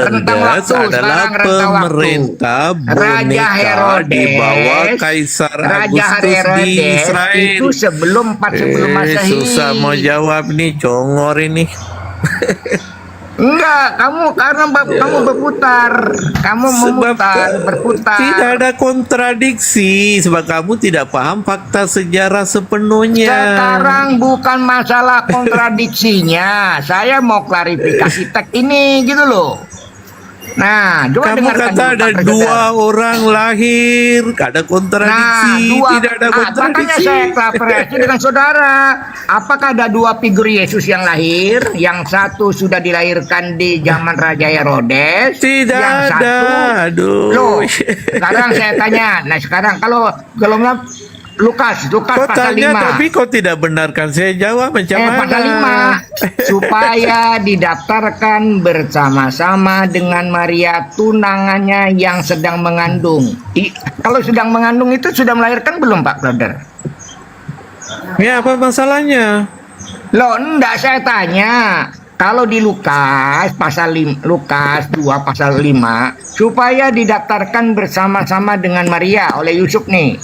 rentang Herodes waktu, adalah sekarang rentang waktu. pemerintah Raja boneka Herodes, di bawah Kaisar Raja Agustus di Herodes Israel. itu sebelum Masehi. Susah mau jawab nih, congor ini. Enggak, kamu berputar. Kamu berputar. Tidak ada kontradiksi sebab kamu tidak paham fakta sejarah sepenuhnya. Sekarang bukan masalah kontradiksinya. Saya mau klarifikasi teks ini gitu loh. Nah, coba Kamu dengarkan kata dulu, ada Pak 2 Presiden. orang lahir, ada kontradiksi, tidak ada Makanya kontradiksi. saya klarifikasi dengan saudara. Apakah ada 2 figur Yesus yang lahir? Yang satu sudah dilahirkan di zaman Raja Herodes. Tidak yang ada. Satu, Aduh. loh, sekarang saya tanya. Nah, sekarang kalau Lukas Kau pasal tanya 5. tapi kau tidak benarkan saya jawab macam mana? Pasal 5 supaya didaftarkan bersama-sama dengan Maria tunangannya yang sedang mengandung. Kalau sedang mengandung itu sudah melahirkan belum, Pak Brother? Ya, apa masalahnya? Loh, enggak, saya tanya. Kalau di Lukas pasal 5, Lukas 2 pasal 5 supaya didaftarkan bersama-sama dengan Maria oleh Yusuf nih.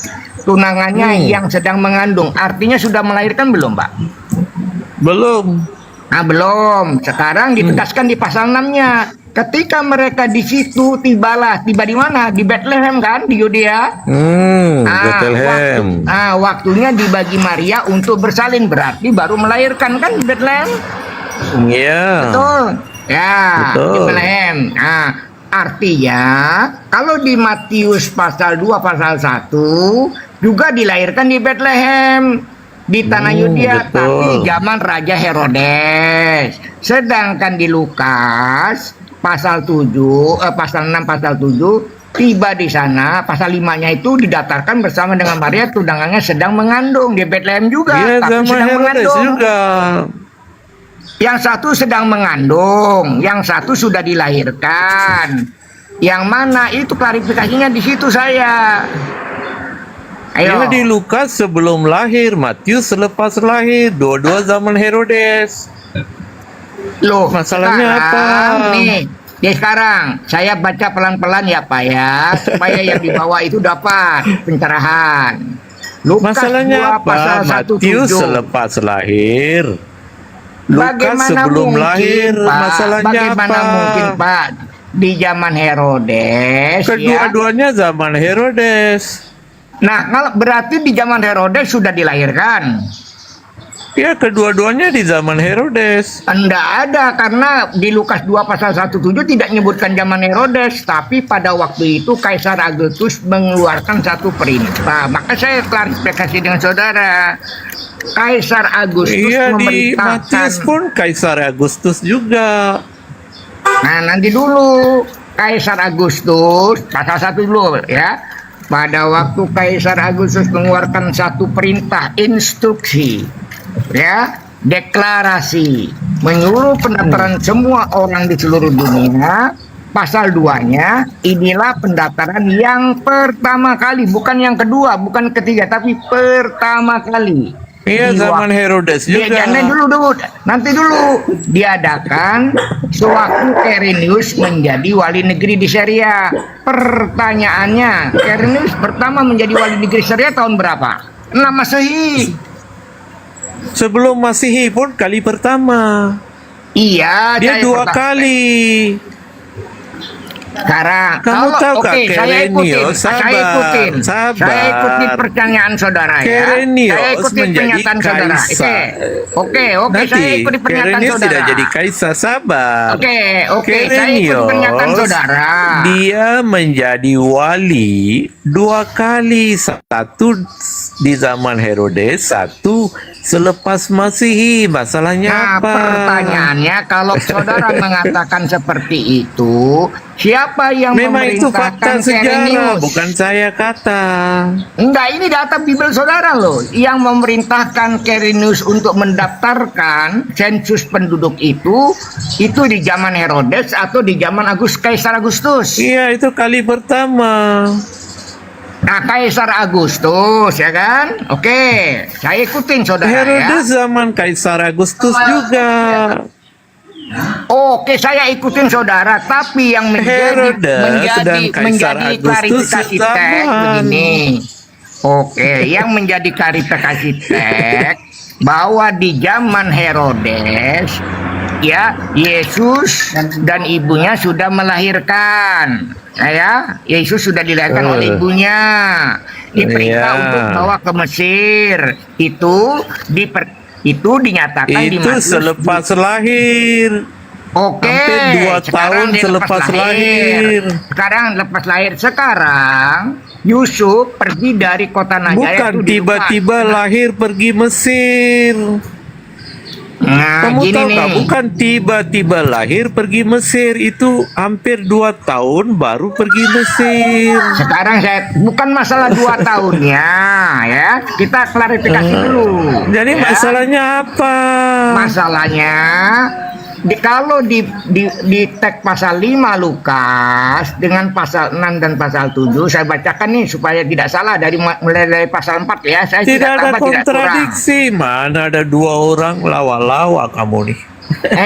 Tunangannya yang sedang mengandung. Artinya sudah melahirkan belum, Pak? Belum. Nah, belum. Sekarang ditegaskan di pasal 6-nya. Ketika mereka di situ tiba di mana? Di Bethlehem kan, di Yudea. Bethlehem. Waktunya dibagi Maria untuk bersalin, berarti baru melahirkan kan di Bethlehem. Iya. Betul. Ya, Betul. di Bethlehem. Nah, artinya kalau di Matius pasal 2 pasal 1 juga dilahirkan di Bethlehem di tanah Yudea, betul. tapi zaman Raja Herodes. Sedangkan di Lukas pasal 7 pasal 6 pasal 7 tiba di sana, pasal 5-nya itu didatarkan bersama dengan Maria tunangannya sedang mengandung di Bethlehem juga, Iya, tapi sama sedang Herodes mengandung. juga. Yang satu sedang mengandung, yang satu sudah dilahirkan. Yang mana itu klarifikasinya di situ saya. Ayo. Ya, di Lukas sebelum lahir, Matius selepas lahir, dua-dua zaman Herodes. Loh, Masalahnya sekarang apa? Nih, sekarang saya baca pelan-pelan ya Pak ya, supaya yang di bawah itu dapat pencerahan. Lukas Masalahnya 2 pasal apa? Matius 17. selepas lahir. Lukas Bagaimana sebelum mungkin, lahir. Pak? Masalahnya Bagaimana apa? mungkin, Pak? Di zaman Herodes, ya. Kedua-duanya zaman Herodes. Nah, kalau berarti di zaman Herodes sudah dilahirkan. Ya, kedua-duanya di zaman Herodes. Enggak ada, karena di Lukas 2 pasal 17 tidak menyebutkan zaman Herodes, tapi pada waktu itu Kaisar Agustus mengeluarkan satu perintah. Maka saya klarifikasi dengan saudara. Kaisar Agustus Iya, di Matius memerintahkan. pun Kaisar Agustus juga. Nah, nanti dulu Kaisar Agustus pasal 1 dulu ya. Pada waktu Kaisar Agustus mengeluarkan satu perintah instruksi, ya, deklarasi menyuruh pendaftaran semua orang di seluruh dunia. Pasal 2-nya, inilah pendaftaran yang pertama kali, bukan yang kedua, bukan ketiga, tapi pertama kali. Iya, zaman Herodes juga. Nanti dulu diadakan sewaktu Quirinius menjadi wali negeri di Syria. Pertanyaannya, Quirinius pertama menjadi wali negeri Syria tahun berapa? 6 Masehi. Sebelum Masihi pun kali pertama. Iya, Dia saya 2 kali. Sekarang, Kamu tahu oke, Kak, saya ikutin, Quirinius, saya sabar. ikutin pertanyaan saudara ya. Quirinius Saya ikutin menjadi pernyataan saudara. kaisar. Oke, Nanti saya ikutin pernyataan Quirinius saudara. tidak jadi kaisar, sabar. Oke, saya ikutin pernyataan Quirinius, saudara. dia menjadi wali 2 kali. Satu di zaman Herodes, satu selepas Masihi. Masalahnya Nah, apa? pertanyaannya kalau saudara mengatakan seperti itu, siapa yang Memang itu fakta memerintahkan sejarah, Quirinius? bukan saya kata. Enggak, ini data Bible saudara loh. Yang memerintahkan Quirinius untuk mendaftarkan sensus penduduk itu di zaman Herodes atau di zaman Kaisar Agustus? Iya, itu kali pertama. Nah, Kaisar Agustus, ya kan? Oke, saya ikutin saudara Herodes ya. zaman Kaisar Agustus juga. Oke, saya ikutin saudara, tapi yang Herodes dan Kaisar Agustus klarifikasi teks sezaman. begini. Oke, yang menjadi klarifikasi teks bahwa di zaman Herodes, ya, Yesus dan ibunya sudah melahirkan. Ya, Yesus sudah dilahirkan oleh ibunya. Diperintah Iya. untuk bawa ke Mesir. Itu dinyatakan di Itu Matius selepas lahir. Oke, Hampir 2 tahun dia selepas lahir. Sekarang lepas lahir. Sekarang Yusuf pergi dari kota Najaya. Bukan itu di tiba-tiba rumah. lahir pergi Mesir. Nah, Kamu gini tahu nih. nggak? Bukan tiba-tiba lahir pergi Mesir. Itu hampir 2 tahun baru pergi Mesir. Sekarang bukan masalah 2 tahunnya, ya. Kita klarifikasi dulu. Jadi ya. masalahnya apa? Masalahnya kalau di teks pasal 5 Lukas dengan pasal 6 dan pasal 7 saya bacakan nih supaya tidak salah mulai dari pasal 4 ya. Saya Tidak ada tambah, tidak kurang. kontradiksi. Mana ada 2 orang lawa-lawa kamu nih.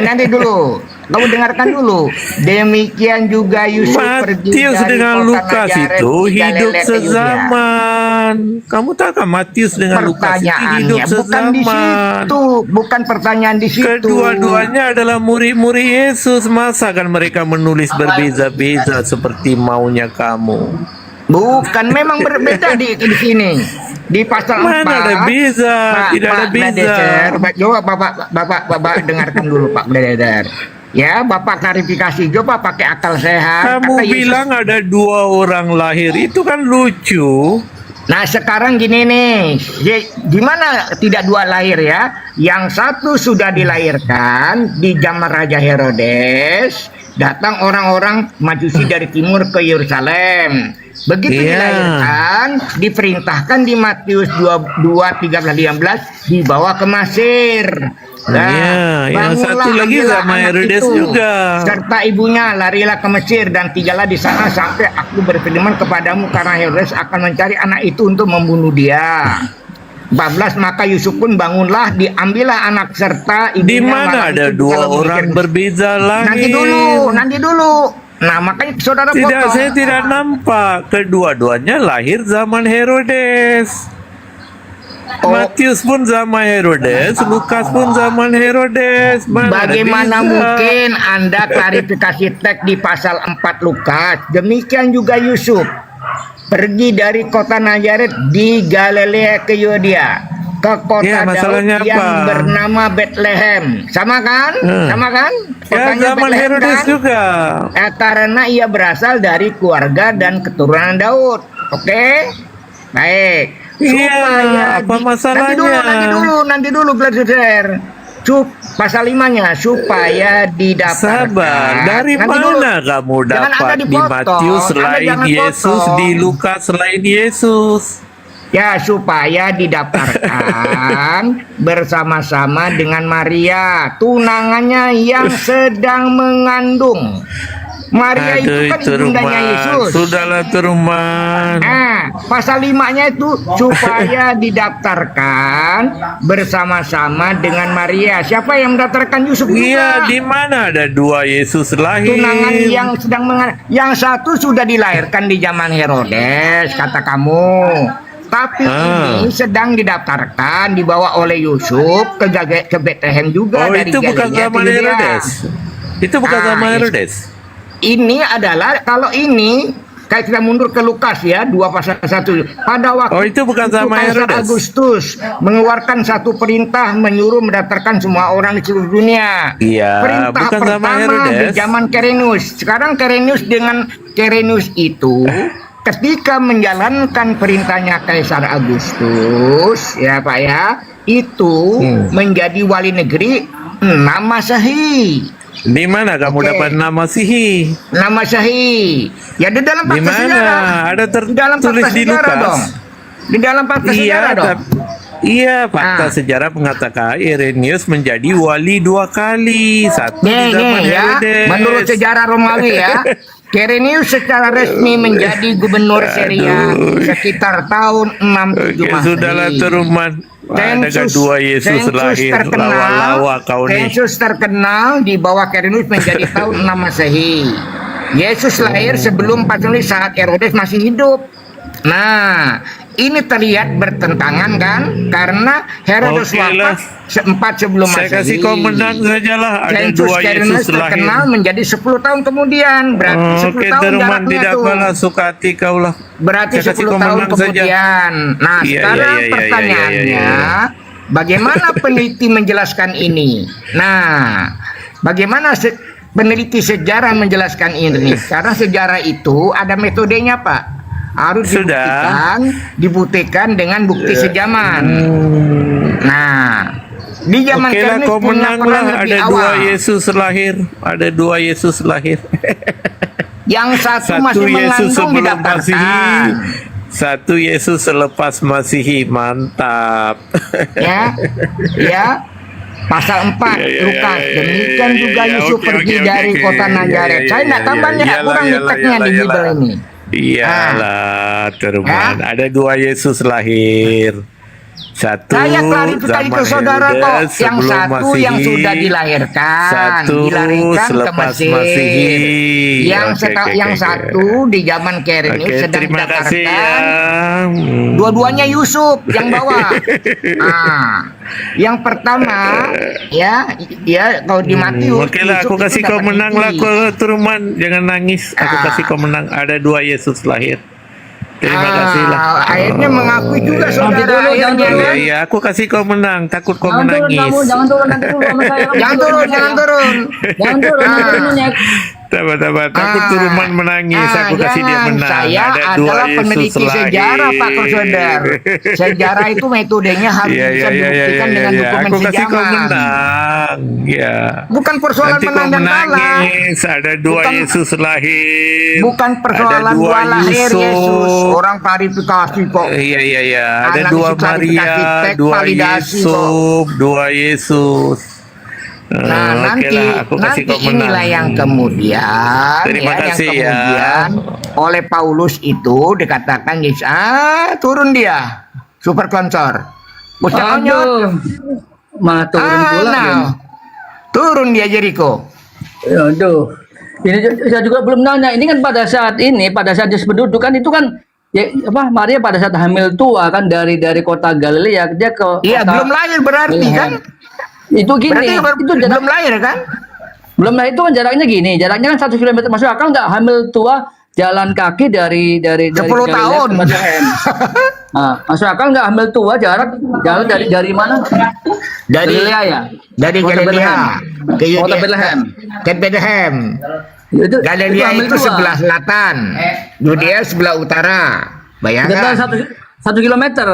Nanti dulu, kamu dengarkan dulu. Demikian juga Yusuf pergi Matius dari dengan kota Lukas Nazaret itu di hidup Galilea ke Yudea. sezaman. Kamu tahu kan Matius dengan Lukas itu hidup Pertanyaannya bukan di sezaman. situ, bukan pertanyaan di situ. Kedua-duanya adalah murid-murid Yesus. Masa kan mereka menulis berbeza-beza seperti maunya kamu? Bukan, memang berbeda di sini. Di pasal 4. Mana ada beza? Tidak ada beza. Gladiator, coba Bapak dengarkan dulu Pak Gladiator. Ya, Bapak klarifikasi, coba pakai akal sehat. Kamu Kata Yesus. bilang ada 2 orang lahir. Itu kan lucu. Nah, sekarang gini nih, gimana tidak 2 lahir ya? Yang satu sudah dilahirkan di zaman Raja Herodes, datang orang-orang Majusi dari timur ke Yerusalem. Begitu Iya. dilahirkan, diperintahkan di Matius 2:13-15 dibawa ke Mesir. Iya, yang bangunlah, satu lagi ambillah sama anak Herodes itu, juga. serta ibunya, larilah ke Mesir dan tinggallah di sana sampai aku berfirman kepadamu, karena Herodes akan mencari anak itu untuk membunuh dia. 14, maka Yusuf pun bangunlah, diambillah anak serta ibunya. Di mana malam ada itu 2 kalau orang memikir- berbeza lahir? Nanti dulu. Nah, makanya saudara Tidak, potong. saya tidak nampak. Kedua-duanya lahir zaman Herodes. Matius pun zaman Herodes, Lukas pun zaman Herodes. Mana Bagaimana bisa? mungkin Anda klarifikasi teks di pasal 4 Lukas? Demikian juga Yusuf. Pergi dari kota Nazaret di Galilea ke Yudea, ke kota Ya, Daud masalahnya yang apa? bernama Bethlehem. Sama kan? Sama kan? Ya, Kotanya zaman Bethlehem Herodes kan? juga. Karena ia berasal dari keluarga dan keturunan Daud. Oke? Baik. Iya, apa masalahnya? Nanti dulu, Gladiator. Pasal 5-nya supaya didaftarkan. Sabar, dari Nanti dulu. mana kamu Jangan Anda dapat di dipotong, Matius Anda selain jangan Yesus, potong. di Lukas selain Yesus? Ya, supaya didaftarkan bersama-sama dengan Maria, tunangannya yang sedang mengandung. Maria itu kan ibundanya Yesus. Sudahlah Turuman. Pasal 5-nya itu supaya didaftarkan bersama-sama dengan Maria. Siapa yang mendaftarkan Yusuf Iya, juga? di mana ada dua Yesus lahir? Tunangan yang sedang yang satu sudah dilahirkan di zaman Herodes, kata kamu. Tapi ini sedang didaftarkan, dibawa oleh Yusuf ke Bethlehem juga Oh, dari itu bukan Galilea zaman ke Yudea. Herodes. Itu bukan zaman Herodes. Ini adalah kalau ini kayak kita mundur ke Lukas ya 2 pasal 1. Pada waktu itu bukan zaman Kaisar Herodes. Agustus mengeluarkan satu perintah menyuruh mendaftarkan semua orang di seluruh dunia. Iya, Perintah bukan zaman pertama Herodes. di zaman Quirinius. Sekarang Quirinius dengan Quirinius itu ketika menjalankan perintahnya Kaisar Agustus, ya Pak ya, itu menjadi wali negeri 6 Masehi. Di mana kamu dapat nama Sihi? Nama Syahid. Ya di dalam Di fakta mana? sejarah. Ada Di dalam tertulis fakta di sejarah Lukas. dong. Di dalam fakta sejarah dong. Iya, fakta sejarah mengatakan Irenaeus menjadi wali 2 kali. Satu di zaman ya. Herodes. Menurut sejarah Romawi ya. Quirinius secara resmi menjadi gubernur Syria sekitar tahun 67 Masehi. Sudahlah Turuman. Adakah 2 Yesus lahir? Lawa-lawa kau nih. Sensus terkenal di bawah Quirinius menjadi tahun 6 Masehi. Yesus lahir sebelum pasalnya saat Herodes masih hidup. Nah, ini terlihat bertentangan kan? Karena Herodes Oke lah. wafat 4 sebelum Saya Masehi. kasih kau menang sajalah. Ada Sensus 2 Quirinius Yesus lahir. terkenal menjadi 10 tahun kemudian. Berarti 10 Oke, tahun Turuman jaraknya tidak tuh. apalah, suka hati kau lah. Berarti Saya kasih 10 kau tahun menang saja. kemudian. Nah, Iya, sekarang iya, iya, pertanyaannya, iya, iya. bagaimana peneliti menjelaskan ini? Nah, bagaimana peneliti sejarah menjelaskan ini? Karena sejarah itu ada metodenya, Pak. Harus dibuktikan dengan bukti sejaman. Nah, di zaman Oke lah, Quirinius kau punya menang peran lah. lebih Ada 2 awal. Yesus lahir. Ada 2 Yesus lahir. Yang satu masih Yesus mengandung sebelum Masihi. didaftarkan. 1 Yesus selepas Masihi. Mantap. Ya. Pasal 4 Lukas. Demikian juga Yusuf pergi dari kota Nazaret. Saya enggak tambahnya, kurang di teksnya di Bible ini. Iyalah, Turuman. Ada 2 Yesus lahir. 1 Saya klarifikasi ke saudara kok. Yang satu yang sudah dilahirkan, 1 dilahirkan ke selepas Mesir. Masihi. Yang satu di zaman Quirinius Oke, sedang terima kasih ya. didaftarkan. Dua-duanya Yusuf yang bawa. Yang pertama ya kalau di Matius. Oke lah, aku Yusuf kasih itu kau dapat menang lah, Injil. Turuman. Jangan nangis. Aku kasih kau menang. Ada 2 Yesus lahir. Terima kasih lah. Akhirnya mengakui juga saudara. jangan dulu. Iya, iya, aku kasih kau menang. Takut kau Jangan turun menangis. kamu, jangan turun nanti dulu sama saya. Jangan turun. Jangan turun, nanti turun ya. Takut Turuman menangis. Aku kasih dia jangan. menang. Saya Ada 2 adalah Yesus peneliti lahir. sejarah, Pak Saudara. Sejarah itu metodenya harus Iya, bisa iya, iya, dibuktikan iya, dengan iya. dokumen Aku kasih kau sejaman. menang. Ya. Bukan persoalan Nanti kau menang dan kalah. menangis. Ada 2 Bukan- Yesus lahir. Bukan persoalan Ada 2 dua lahir Yusuf. Yesus. Orang klarifikasi kok. Iya. Ada Analisis 2 klarifikasi Maria, teks, 2 validasi Yusuf, 2 Yesus. Nah, Oke lah, aku kasih nanti kau menang. inilah yang kemudian Terima kasih yang kemudian oleh Paulus itu dikatakan Yesus turun dia super konsor. Bocah konyol. Aduh. Mah turun pula. Turun dia Jericho. Aduh. Ini saya juga belum nanya. Ini kan pada saat Yesus penduduk kan itu kan ya apa Maria pada saat hamil tua kan dari kota Galilea dia ke Iya, kota belum lahir berarti Bethlehem. kan? Itu gini, Berarti itu jarak, belum lahir kan? belum lah itu kan jaraknya gini, jaraknya kan 1 kilometer. Masuk akal nggak hamil tua jalan kaki dari 10 Galilea tahun. ke Bethlehem? Nah, masuk akal nggak hamil tua jalan dari mana? Dari Galilea ya. dari Kota Galilea Bethlehem. ke Kota Yudea- Bethlehem. ke Bethlehem. Galilea hamil itu tua. sebelah selatan, Yudea sebelah utara. Dekat Bayangkan. 1 kilometer.